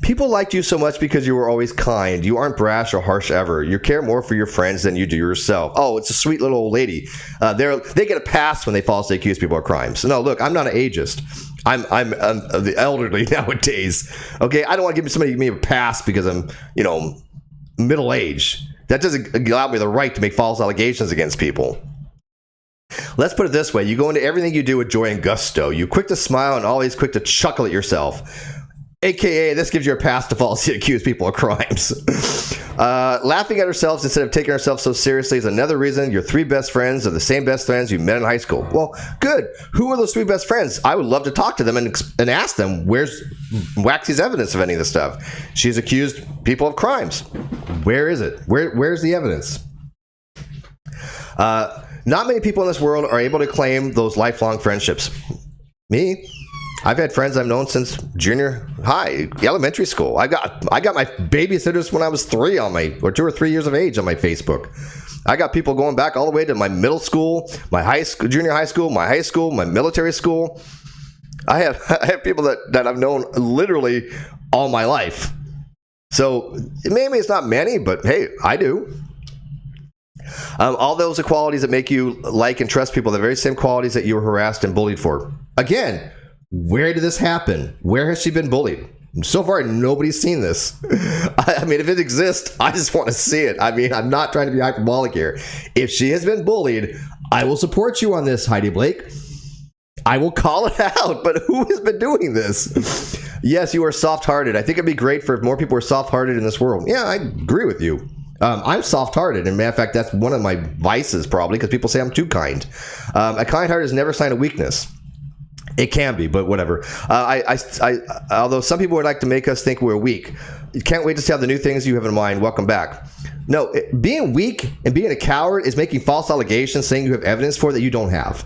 People liked you so much because you were always kind. You aren't brash or harsh ever. You care more for your friends than you do yourself. Oh, it's a sweet little old lady. They get a pass when they falsely accuse people of crimes. No, look, I'm not an ageist. I'm the elderly nowadays. Okay, I don't want to give somebody a pass because I'm, you know, middle age. That doesn't allow me the right to make false allegations against people. Let's put it this way. You go into everything you do with joy and gusto. You're quick to smile and always quick to chuckle at yourself. AKA, this gives you a pass to falsely accuse people of crimes. Laughing at ourselves instead of taking ourselves so seriously is another reason your three best friends are the same best friends you met in high school. Well, good. Who are those three best friends? I would love to talk to them and ask them, where's Waxy's evidence of any of this stuff? She's accused people of crimes. Where is it? Where's the evidence? Not many people in this world are able to claim those lifelong friendships. Me? I've had friends I've known since junior high, elementary school. I got my babysitters when I was 2 or 3 years of age on my Facebook. I got people going back all the way to my middle school, my high school, junior high school, my high school, my military school. I have people that I've known literally all my life. So maybe it's not many, but hey, I do. All those qualities that make you like and trust people, the very same qualities that you were harassed and bullied for. Again, where did this happen? Where has she been bullied? So far, nobody's seen this. I mean, if it exists, I just want to see it. I mean, I'm not trying to be hyperbolic here. If she has been bullied, I will support you on this, Heidi Blake. I will call it out, but who has been doing this? Yes, you are soft-hearted. I think it'd be great for if more people were soft-hearted in this world. Yeah, I agree with you. I'm soft-hearted, and matter of fact, that's one of my vices probably, because people say I'm too kind. A kind heart is never a sign of weakness. It can be, but whatever. Although some people would like to make us think we're weak. Can't wait to see how the new things you have in mind. Welcome back. No, being weak and being a coward is making false allegations saying you have evidence for that you don't have.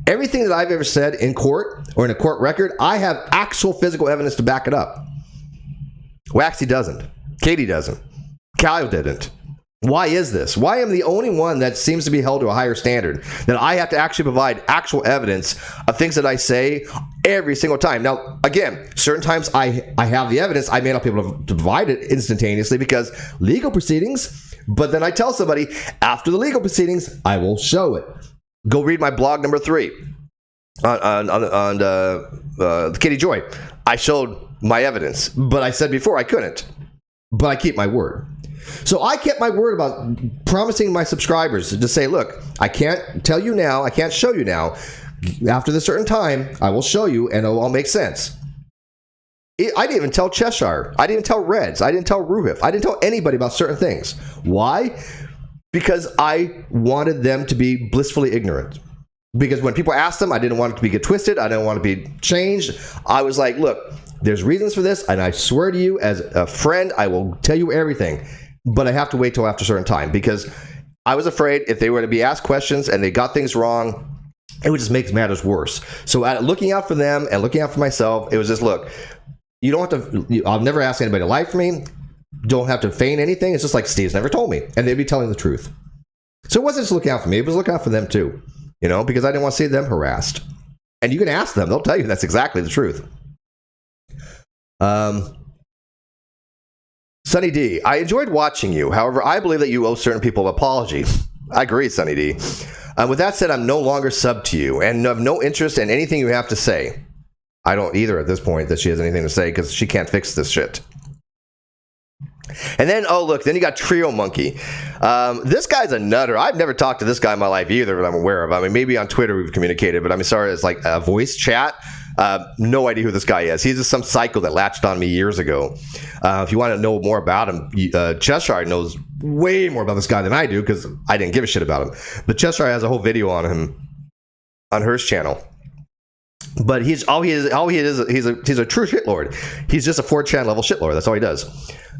Everything that I've ever said in court or in a court record, I have actual physical evidence to back it up. Waxy doesn't. Katie doesn't. Kyle didn't. Why is this? Why am I the only one that seems to be held to a higher standard? That I have to actually provide actual evidence of things that I say every single time. Now, again, certain times I have the evidence. I may not be able to provide it instantaneously because legal proceedings. But then I tell somebody, after the legal proceedings, I will show it. Go read my blog number 3 on Kitty Joy. I showed my evidence, but I said before I couldn't. But I keep my word. So I kept my word about promising my subscribers to say, look, I can't tell you now, I can't show you now. After the certain time, I will show you and it'll all make sense. I didn't even tell Cheshire. I didn't tell Reds. I didn't tell Ruhif. I didn't tell anybody about certain things. Why? because I wanted them to be blissfully ignorant. Because when people asked them, I didn't want it to get twisted. I didn't want it to be changed. I was like, look, there's reasons for this, and I swear to you, as a friend, I will tell you everything. But I have to wait till after a certain time, because I was afraid if they were to be asked questions and they got things wrong, it would just make matters worse. So looking out for them and looking out for myself, it was just, look, you don't have to, I'll never ask anybody to lie for me. Don't have to feign anything. It's just like Steve's never told me, and they'd be telling the truth. So it wasn't just looking out for me, it was looking out for them too, because I didn't want to see them harassed. And you can ask them, they'll tell you that's exactly the truth. Sunny D, I enjoyed watching you. However, I believe that you owe certain people an apology. I agree, Sunny D. With that said, I'm no longer sub to you and have no interest in anything you have to say. I don't either at this point that she has anything to say, because she can't fix this shit. And then, oh look, then you got Trio Monkey. This guy's a nutter. I've never talked to this guy in my life either that I'm aware of. I mean, maybe on Twitter we've communicated, but I mean, sorry, it's like a voice chat. No idea who this guy is. He's just some psycho that latched on me years ago. If you want to know more about him, Cheshire knows way more about this guy than I do, because I didn't give a shit about him. But Cheshire has a whole video on him on her channel. But he's a true shitlord. He's just a 4chan level shitlord. That's all he does.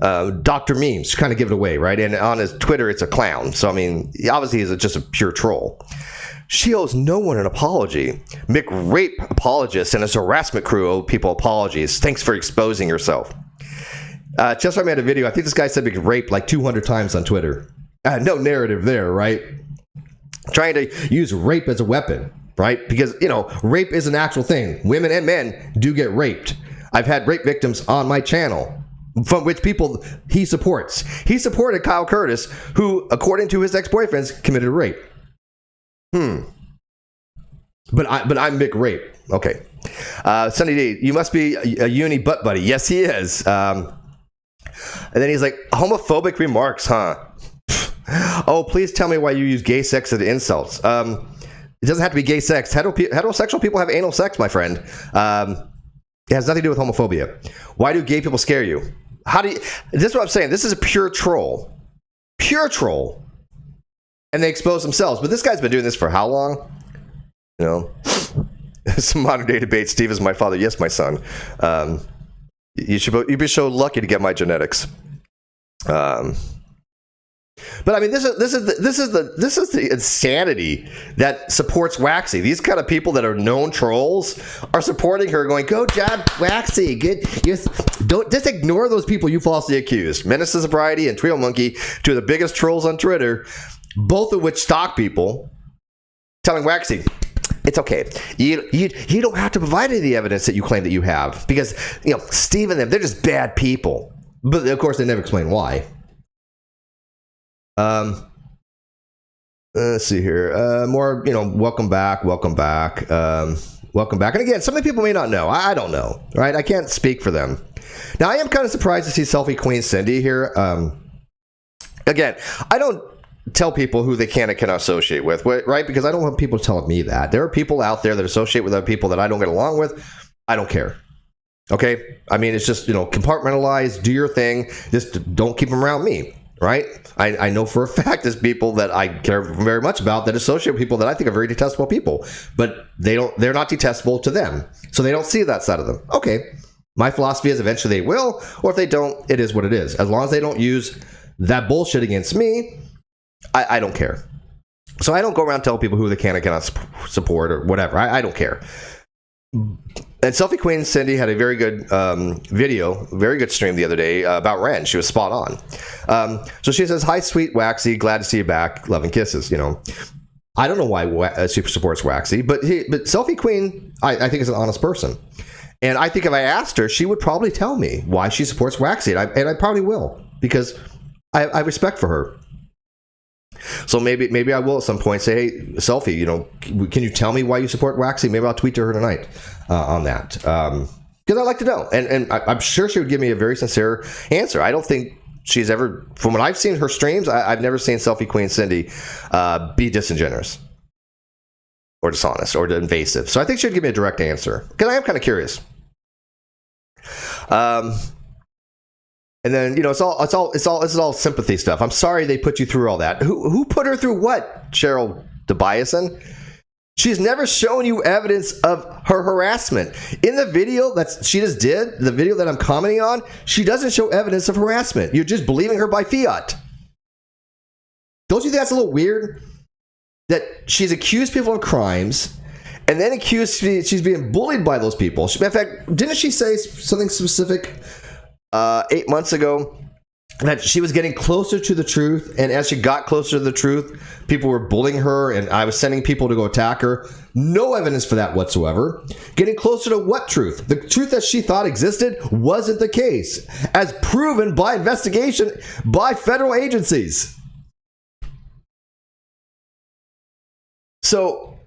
Dr. Memes, kind of give it away, right? And on his Twitter, it's a clown. So I mean, obviously he's just a pure troll. She owes no one an apology. McRape apologists and his harassment crew owe people apologies. Thanks for exposing yourself. Just I made a video. I think this guy said McRape like 200 times on Twitter. No narrative there, right? Trying to use rape as a weapon, right? Because, rape is an actual thing. Women and men do get raped. I've had rape victims on my channel from which people he supports. He supported Kyle Curtis, who, according to his ex-boyfriends, committed rape. But I'm Mick Rape. Okay. Sunny D, you must be a uni butt buddy. Yes, he is. And then he's like, homophobic remarks, huh? Oh, please tell me why you use gay sex as insults. It doesn't have to be gay sex. Heterosexual people have anal sex, my friend. It has nothing to do with homophobia. Why do gay people scare you? This is what I'm saying. This is a pure troll. Pure troll. And they expose themselves. But this guy's been doing this for how long? Some modern day debate. Steve is my father. Yes, my son. You'd be so lucky to get my genetics. But I mean, this is the insanity that supports Waxy. These kind of people that are known trolls are supporting her, going, "Go, job, Waxy. Don't just ignore those people you falsely accused." Menace to Sobriety and Trio Monkey, two of the biggest trolls on Twitter, both of which stalk people, telling Waxy, it's okay. You don't have to provide any of the evidence that you claim that you have, because Steve and them, they're just bad people. But of course, they never explain why. Let's see here. More, welcome back. Welcome back. And again, some of the people may not know. I don't know, right? I can't speak for them. Now, I am kind of surprised to see Selfie Queen Cindy here. Again, I don't tell people who they can and cannot associate with, right? Because I don't want people telling me that. There are people out there that associate with other people that I don't get along with. I don't care. Okay? I mean, it's just, compartmentalize, do your thing. Just don't keep them around me. Right? I know for a fact there's people that I care very much about that associate with people that I think are very detestable people, but they're not detestable to them. So they don't see that side of them. Okay. My philosophy is eventually they will, or if they don't, it is what it is. As long as they don't use that bullshit against me, I don't care. So I don't go around telling people who they can and cannot support or whatever. I don't care. And Selfie Queen Cindy had a very good video, very good stream the other day about Ren. She was spot on. So she says, "Hi, sweet Waxy. Glad to see you back. Love and kisses." I don't know why she supports Waxy, but Selfie Queen, I think is an honest person. And I think if I asked her, she would probably tell me why she supports Waxy. And I probably will, because I have respect for her. So maybe I will at some point say, "Hey, Selfie, can you tell me why you support Waxy?" Maybe I'll tweet to her tonight on that, because I'd like to know. And I'm sure she would give me a very sincere answer. I don't think she's ever, from what I've seen her streams, I've never seen Selfie Queen Cindy be disingenuous or dishonest or invasive. So I think she'd give me a direct answer, because I am kind of curious. And then, you know, this is all sympathy stuff. I'm sorry they put you through all that. Who put her through what, Cheryl DeBiason? She's never shown you evidence of her harassment. In the video that she just did, the video that I'm commenting on, she doesn't show evidence of harassment. You're just believing her by fiat. Don't you think that's a little weird? That she's accused people of crimes and then accused she's being bullied by those people. In fact, didn't she say something specific 8 months ago? That she was getting closer to the truth, and as she got closer to the truth, people were bullying her, and I was sending people to go attack her. No evidence for that whatsoever. Getting closer to what truth? The truth that she thought existed wasn't the case, as proven by investigation by federal agencies. So,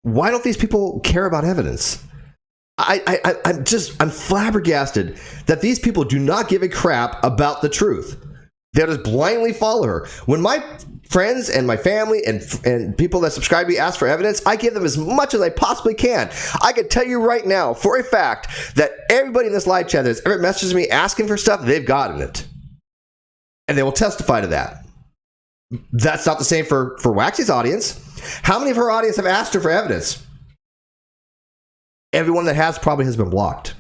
why don't these people care about evidence? I'm flabbergasted that these people do not give a crap about the truth. They just blindly follow her. When my friends and my family and people that subscribe to me ask for evidence, I give them as much as I possibly can. I can tell you right now, for a fact, that everybody in this live chat that's ever messaged me asking for stuff, they've gotten it. And they will testify to that. That's not the same for Waxy's audience. How many of her audience have asked her for evidence? Everyone that has probably has been blocked.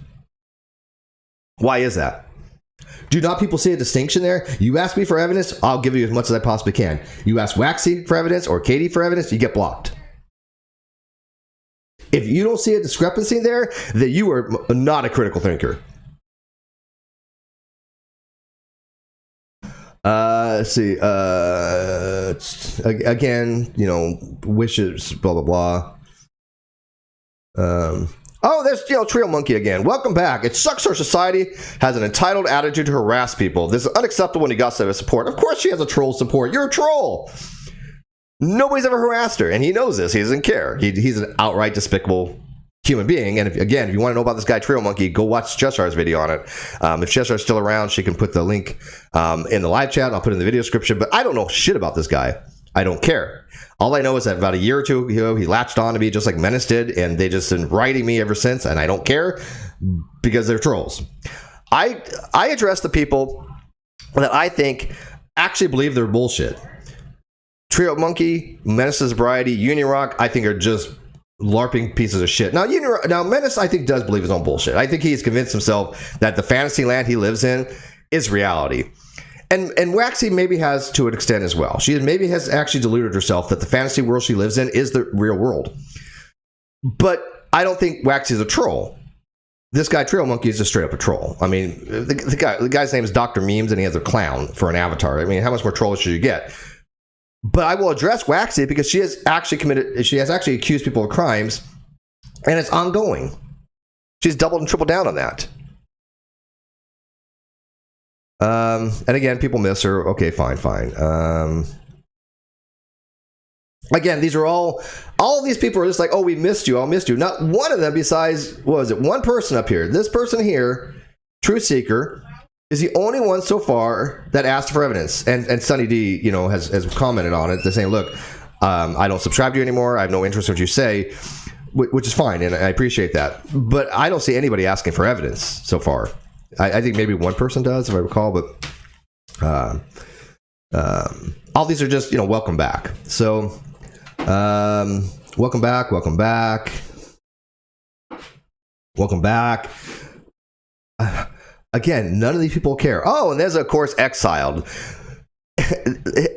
Why is that? Do not people see a distinction there? You ask me for evidence, I'll give you as much as I possibly can. You ask Waxy for evidence or Katie for evidence, you get blocked. If you don't see a discrepancy there, then you are not a critical thinker. Let's see. Again, you know, wishes, blah, blah, blah. Oh, there's Trail Monkey again. Welcome back. It sucks our society has an entitled attitude to harass people. This is unacceptable when you got support. Of course she has a troll support. You're a troll. Nobody's ever harassed her, and he knows this. He doesn't care. He's an outright despicable human being. And if you want to know about this guy, Trail Monkey, go watch Cheshire's video on it. If Cheshire's still around, she can put the link in the live chat. I'll put it in the video description. But I don't know shit about this guy. I don't care. All I know is that about a year or two ago, he latched on to me just like Menace did, and they just been writing me ever since, and I don't care because they're trolls. I address the people that I think actually believe they're bullshit. Trio Monkey, Menace's Variety, Union Rock, I think are just LARPing pieces of shit. Now, Menace, I think, does believe his own bullshit. I think he's convinced himself that the fantasy land he lives in is reality. And Waxy maybe has to an extent as well. She maybe has actually deluded herself that the fantasy world she lives in is the real world. But I don't think Waxy's a troll. This guy, Trail Monkey, is just straight up a troll. I mean, the guy's name is Dr. Memes, and he has a clown for an avatar. I mean, how much more trollish should you get? But I will address Waxy because she has actually accused people of crimes, and it's ongoing. She's doubled and tripled down on that. And again, people miss her. Okay, fine. Again, these are all of these people are just like, oh, we missed you. I missed you. Not one of them besides, what was it? One person up here. This person here, True Seeker, is the only one so far that asked for evidence. And Sunny D, has commented on it. They're saying, look, I don't subscribe to you anymore. I have no interest in what you say, which is fine. And I appreciate that. But I don't see anybody asking for evidence so far. I think maybe one person does, if I recall, but all these are just, welcome back. So, welcome back. Again, none of these people care. Oh, and there's, of course, Exiled.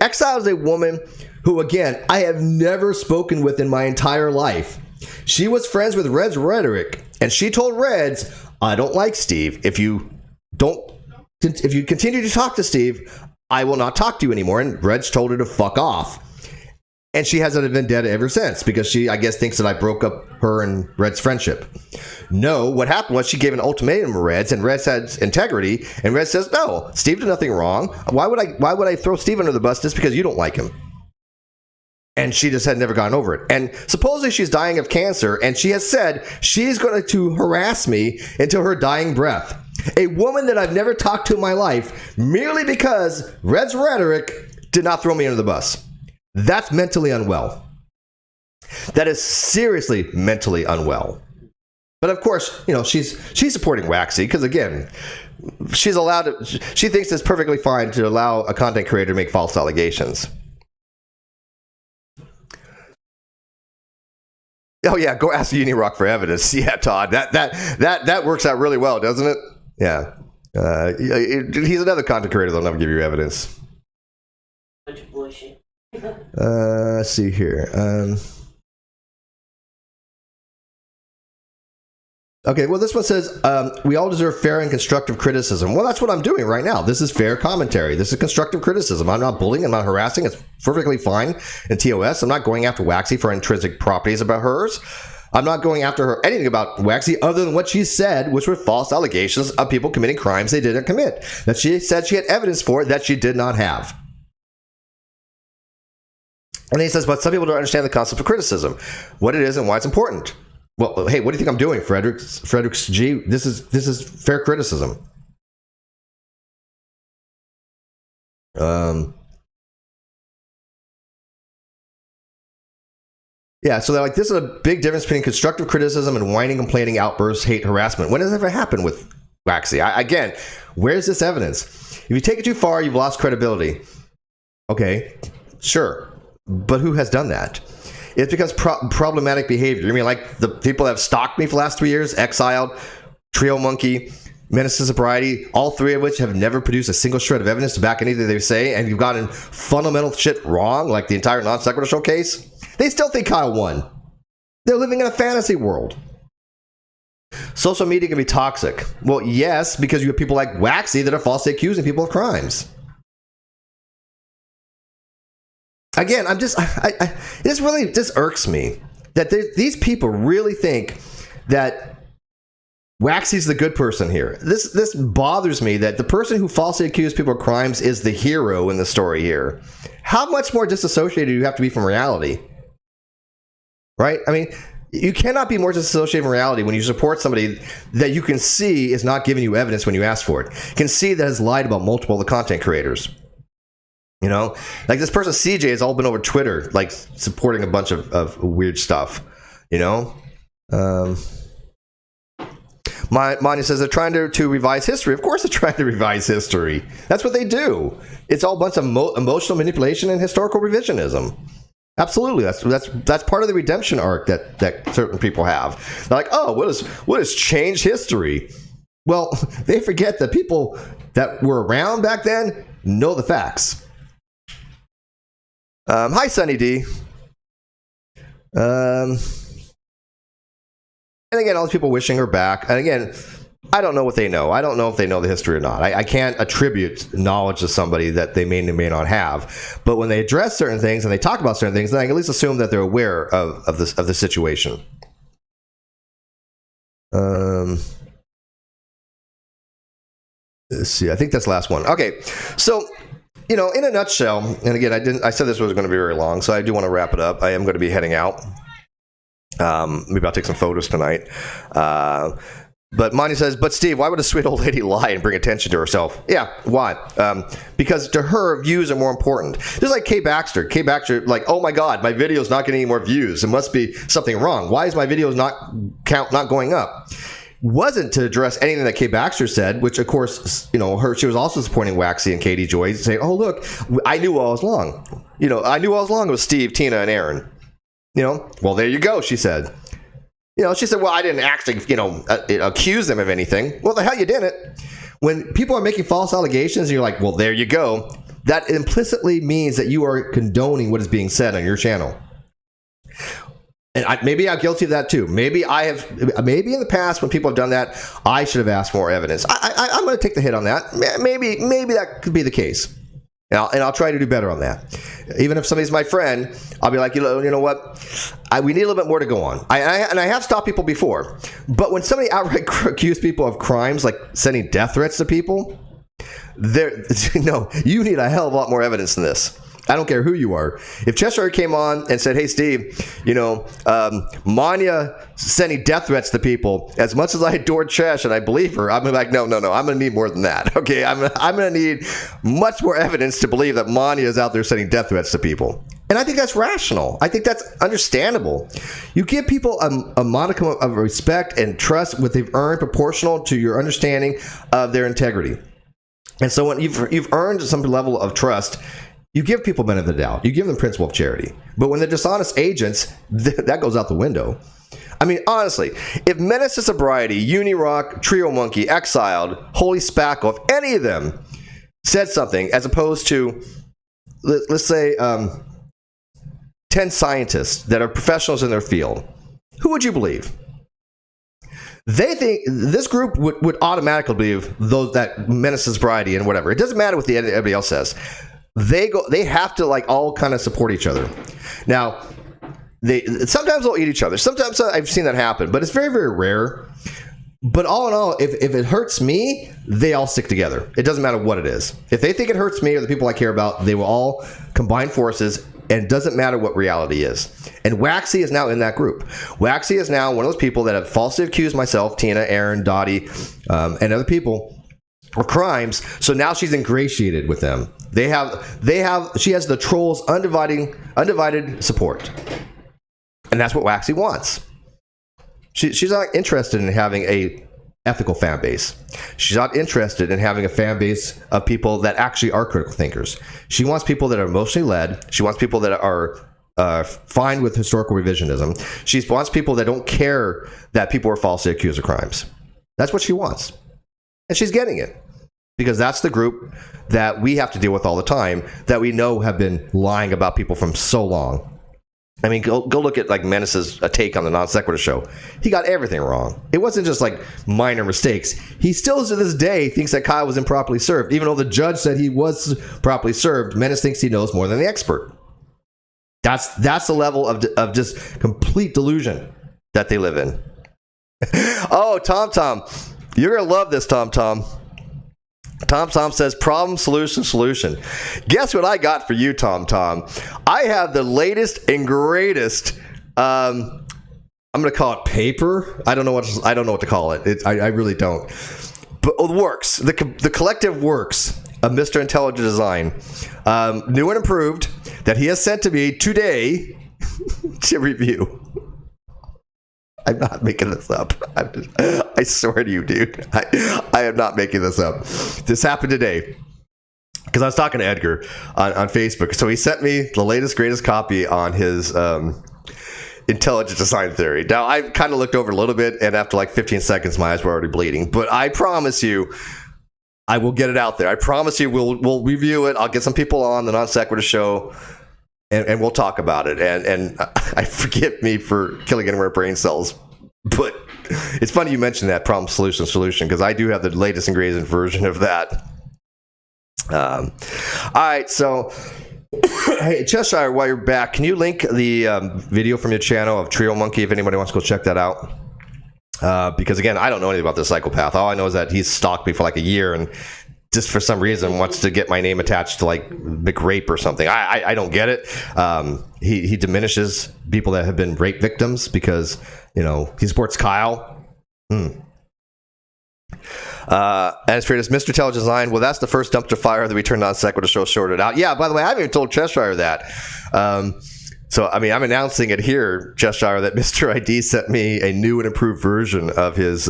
Exiled is a woman who, again, I have never spoken with in my entire life. She was friends with Red's Rhetoric, and she told Reds, I don't like Steve. If you continue to talk to Steve, I will not talk to you anymore. And Reds told her to fuck off. And she hasn't been vendetta ever since because she, I guess, thinks that I broke up her and Red's friendship. No, what happened was she gave an ultimatum to Reds, and Reds had integrity, and Reds says, no, Steve did nothing wrong. Why would I throw Steve under the bus just because you don't like him? And she just had never gotten over it. And supposedly she's dying of cancer, and she has said she's going to harass me until her dying breath. A woman that I've never talked to in my life, merely because Red's Rhetoric did not throw me under the bus. That's mentally unwell. That is seriously mentally unwell. But of course, she's supporting Waxy because, again, she thinks it's perfectly fine to allow a content creator to make false allegations. Oh yeah, go ask Unirock for evidence. Yeah, Todd, that works out really well, doesn't it? Yeah, he's another content creator that'll never give you evidence. Bunch of bullshit. Let's see here. Okay, well, this one says, we all deserve fair and constructive criticism. Well, that's what I'm doing right now. This is fair commentary. This is constructive criticism. I'm not bullying. I'm not harassing. It's perfectly fine in TOS. I'm not going after Waxy for intrinsic properties about hers. I'm not going after her anything about Waxy other than what she said, which were false allegations of people committing crimes they didn't commit, that she said she had evidence for that she did not have. And then he says, but some people don't understand the concept of criticism, what it is and why it's important. Well, hey, what do you think I'm doing, Fredericks G? This is fair criticism. Yeah, so they're like, this is a big difference between constructive criticism and whining, complaining, outbursts, hate, harassment. When does that ever happen with Waxy? Again, where's this evidence? If you take it too far, you've lost credibility. Okay, sure, but who has done that? It's because problematic behavior. You mean like the people that have stalked me for the last 3 years, Exiled, Trio Monkey, Menace to Sobriety, all three of which have never produced a single shred of evidence to back anything they say, and you've gotten fundamental shit wrong, like the entire non sequitur showcase? They still think Kyle won. They're living in a fantasy world. Social media can be toxic. Well, yes, because you have people like Waxy that are falsely accusing people of crimes. Again, this really just irks me that these people really think that Waxy's the good person here. This bothers me that the person who falsely accused people of crimes is the hero in the story here. How much more disassociated do you have to be from reality? Right? I mean, you cannot be more disassociated from reality when you support somebody that you can see is not giving you evidence when you ask for it. You can see that has lied about multiple of the content creators. Like this person CJ has all been over Twitter, like supporting a bunch of weird stuff. Mani says they're trying to revise history. Of course they're trying to revise history. That's what they do. It's all a bunch of emotional manipulation and historical revisionism. Absolutely, that's part of the redemption arc that certain people have. They're like, oh, what has changed history? Well, they forget that people that were around back then know the facts. Hi, Sunny D. And again, all these people wishing her back. And again, I don't know what they know. I don't know if they know the history or not. I can't attribute knowledge to somebody that they may or may not have. But when they address certain things and they talk about certain things, then I can at least assume that they're aware of the situation. Let's see. I think that's the last one. Okay, so. In a nutshell, and again, I said this was going to be very long, so I do want to wrap it up. I am going to be heading out. Maybe I'll take some photos tonight. But Monty says, but Steve, why would a sweet old lady lie and bring attention to herself? Yeah, why? Because to her, views are more important. Just like Kay Baxter. Kay Baxter, like, oh my God, my video's not getting any more views. There must be something wrong. Why is my videos not going up? Wasn't to address anything that Kay Baxter said, which of course, she was also supporting Waxy and Katie Joy, saying, oh look, I knew all along. I knew all along it was Steve, Tina, and Aaron. Well, there you go, she said. She said, well, I didn't actually, accuse them of anything. Well, the hell you didn't. When people are making false allegations and you're like, well, there you go, that implicitly means that you are condoning what is being said on your channel. And maybe I'm guilty of that too. Maybe in the past when people have done that, I should have asked for more evidence. I'm going to take the hit on that. Maybe that could be the case. And I'll try to do better on that. Even if somebody's my friend, I'll be like, you know what? We need a little bit more to go on. And I have stopped people before. But when somebody outright accused people of crimes, like sending death threats to people, you need a hell of a lot more evidence than this. I don't care who you are. If Cheshire came on and said, hey, Steve, Manya sending death threats to people, as much as I adore Chesh and I believe her, I'm like, no, I'm going to need more than that. Okay, I'm going to need much more evidence to believe that Manya is out there sending death threats to people. And I think that's rational. I think that's understandable. You give people a modicum of respect and trust what they've earned proportional to your understanding of their integrity. And so when you've earned some level of trust, you give people benefit of the doubt. You give them principle of charity. But when they're dishonest agents, that goes out the window. I mean, honestly, if Menace to Sobriety, Unirock, Trio Monkey, Exiled, Holy Spackle, if any of them said something as opposed to, let's say, 10 scientists that are professionals in their field, who would you believe? They think this group would automatically believe those that Menace to Sobriety and whatever. It doesn't matter what everybody else says. They have to like all kind of support each other. Now, sometimes they'll eat each other. Sometimes I've seen that happen, but it's very, very rare. But all in all, if it hurts me, they all stick together. It doesn't matter what it is. If they think it hurts me or the people I care about, they will all combine forces, and it doesn't matter what reality is. And Waxy is now in that group. Waxy is now one of those people that have falsely accused myself, Tina, Aaron, Dottie, and other people of crimes. So now she's ingratiated with them. She has the trolls' undivided support. And that's what Waxy wants. She's not interested in having a ethical fan base. She's not interested in having a fan base of people that actually are critical thinkers. She wants people that are emotionally led. She wants people that are fine with historical revisionism. She wants people that don't care that people are falsely accused of crimes. That's what she wants. And she's getting it. Because that's the group that we have to deal with all the time, that we know have been lying about people from so long. I mean, go look at like Menace's take on the Non Sequitur show. He got everything wrong. It wasn't just like minor mistakes. He still to this day thinks that Kyle was improperly served. Even though the judge said he was properly served, Menace thinks he knows more than the expert. That's the level of just complete delusion that they live in. Oh, Tom. You're going to love this, Tom. Tom says, problem, solution. Guess what I got for you, Tom? I have the latest and greatest, I'm going to call it paper. I don't know what to call it. I really don't. But works, the collective works of Mr. Intelligent Design, new and improved, that he has sent to me today to review. I'm not making this up. I swear to you, dude. I am not making this up. This happened today because I was talking to Edgar on Facebook. So he sent me the latest, greatest copy on his intelligent design theory. Now, I kind of looked over a little bit, and after like 15 seconds, my eyes were already bleeding. But I promise you, I will get it out there. I promise you, we'll review it. I'll get some people on the Non Sequitur show. And we'll talk about it. And I forgive me for killing anywhere brain cells. But it's funny you mentioned that problem, solution, because I do have the latest and greatest version of that. All right, so hey, Cheshire, while you're back, can you link the video from your channel of Trio Monkey if anybody wants to go check that out? Because again, I don't know anything about this psychopath. All I know is that he's stalked me for like a year and just for some reason wants to get my name attached to like McRape or something. I don't get it. He diminishes people that have been rape victims because, you know, he supports Kyle. And as for this Mr. Intelligent Design, well, that's the first dumpster fire that we turned on Sequitur show sorted out. Yeah, by the way, I haven't even told Cheshire that. So, I mean, I'm announcing it here, Cheshire, that Mr. ID sent me a new and improved version of his...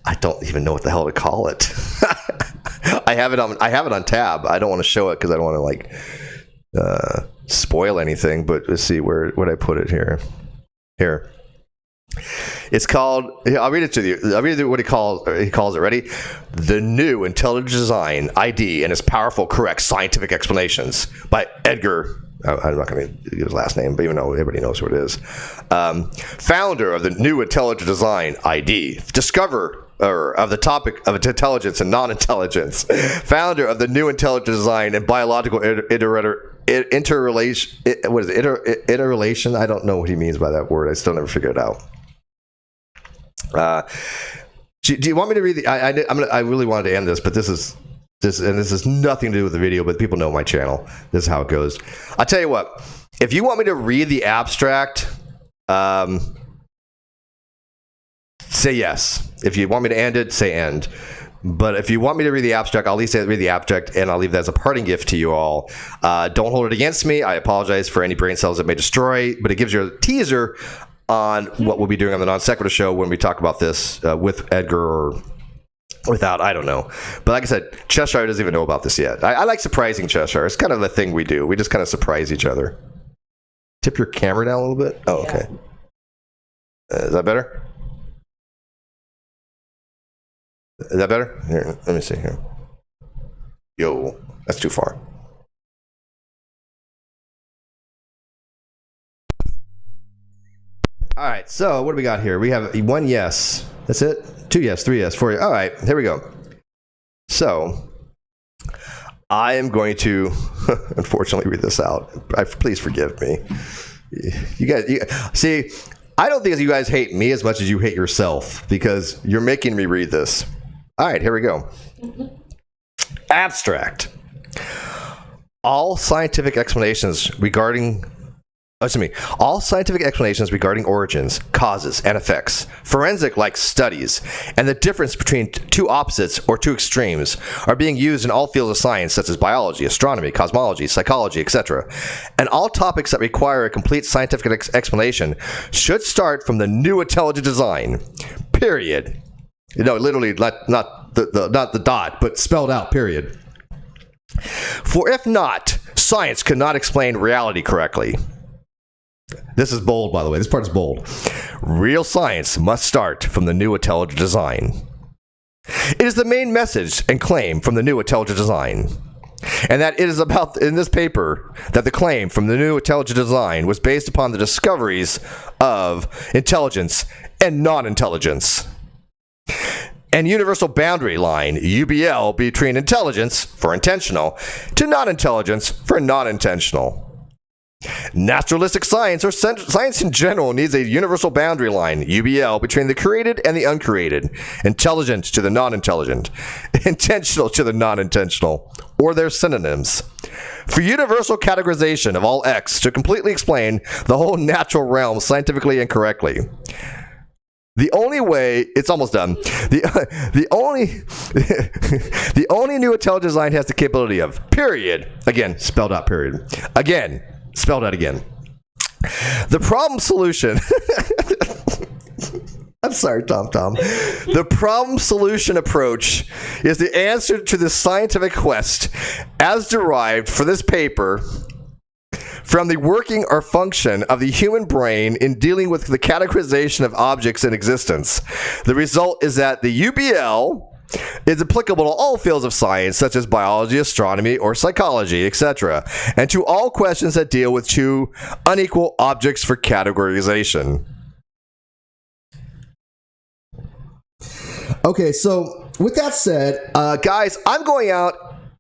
I don't even know what the hell to call it. I have it on tab. I don't want to show it because I don't want to like spoil anything. But let's see where would I put it here. Here, it's called. I'll read it to you. I'll read you what he calls it. Ready? The New Intelligent Design ID and its powerful, correct scientific explanations by Edgar. I'm not going to give his last name, but even though everybody knows who it is. Founder of the New Intelligent Design ID. Discoverer of the topic of intelligence and non-intelligence. Founder of the New Intelligent Design and Biological interrelation. What is it? Interrelation? I don't know what he means by that word. I still never figured it out. Do you want me to read the... I really wanted to end this, but this is nothing to do with the video, but people know my channel. This is how it goes. I'll tell you what. If you want me to read the abstract, say yes. If you want me to end it, say end. But if you want me to read the abstract, I'll at least read the abstract, and I'll leave that as a parting gift to you all. Don't hold it against me. I apologize for any brain cells it may destroy, but it gives you a teaser on what we'll be doing on the Non Sequitur show when we talk about this with Edgar or without, I don't know. But like I said, Cheshire doesn't even know about this yet. I like surprising Cheshire. It's kind of the thing we do. We just kind of surprise each other. Tip your camera down a little bit. Oh, okay. Is that better? Is that better? Here, let me see here. Yo, that's too far. All right, so what do we got here? We have 1 yes. That's it? 2 yes, 3 yes, 4 yes. All right, here we go. So, I am going to, unfortunately, read this out. Please forgive me. You guys, see, I don't think you guys hate me as much as you hate yourself because you're making me read this. All right, here we go. Abstract. All scientific explanations regarding origins, causes, and effects, forensic-like studies, and the difference between two opposites or two extremes are being used in all fields of science such as biology, astronomy, cosmology, psychology, etc. And all topics that require a complete scientific explanation should start from the new intelligent design, period. No, literally, not the dot, but spelled out, period. For if not, science could not explain reality correctly. This is bold, by the way. This part is bold. Real science must start from the new intelligent design. It is the main message and claim from the new intelligent design. And that it is about, in this paper, that the claim from the new intelligent design was based upon the discoveries of intelligence and non-intelligence. And universal boundary line, UBL, between intelligence, for intentional, to non-intelligence, for non-intentional. Naturalistic science, or science in general, needs a universal boundary line, UBL, between the created and the uncreated, intelligent to the non-intelligent, intentional to the non-intentional, or their synonyms. For universal categorization of all X to completely explain the whole natural realm scientifically and correctly. The only way, it's almost done. The only new intelligent design has the capability of, period, again, spelled out, period, again, spelled out again. The problem solution, I'm sorry, Tom. The problem solution approach is the answer to the scientific quest as derived for this paper from the working or function of the human brain in dealing with the categorization of objects in existence. The result is that the UBL is applicable to all fields of science, such as biology, astronomy, or psychology, etc., and to all questions that deal with two unequal objects for categorization. Okay, so with that said, guys, I'm going out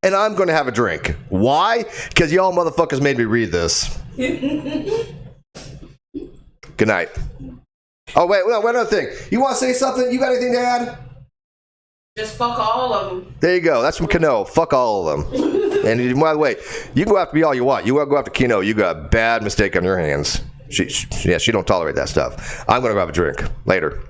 and I'm going to have a drink. Why? Because y'all motherfuckers made me read this. Good night. Oh, wait, one other thing. You want to say something? You got anything to add? Just fuck all of them. There you go. That's from Kano. Fuck all of them. And by the way, you can go after me all you want. You want to go after Kano. You got a bad mistake on your hands. She don't tolerate that stuff. I'm going to go have a drink. Later.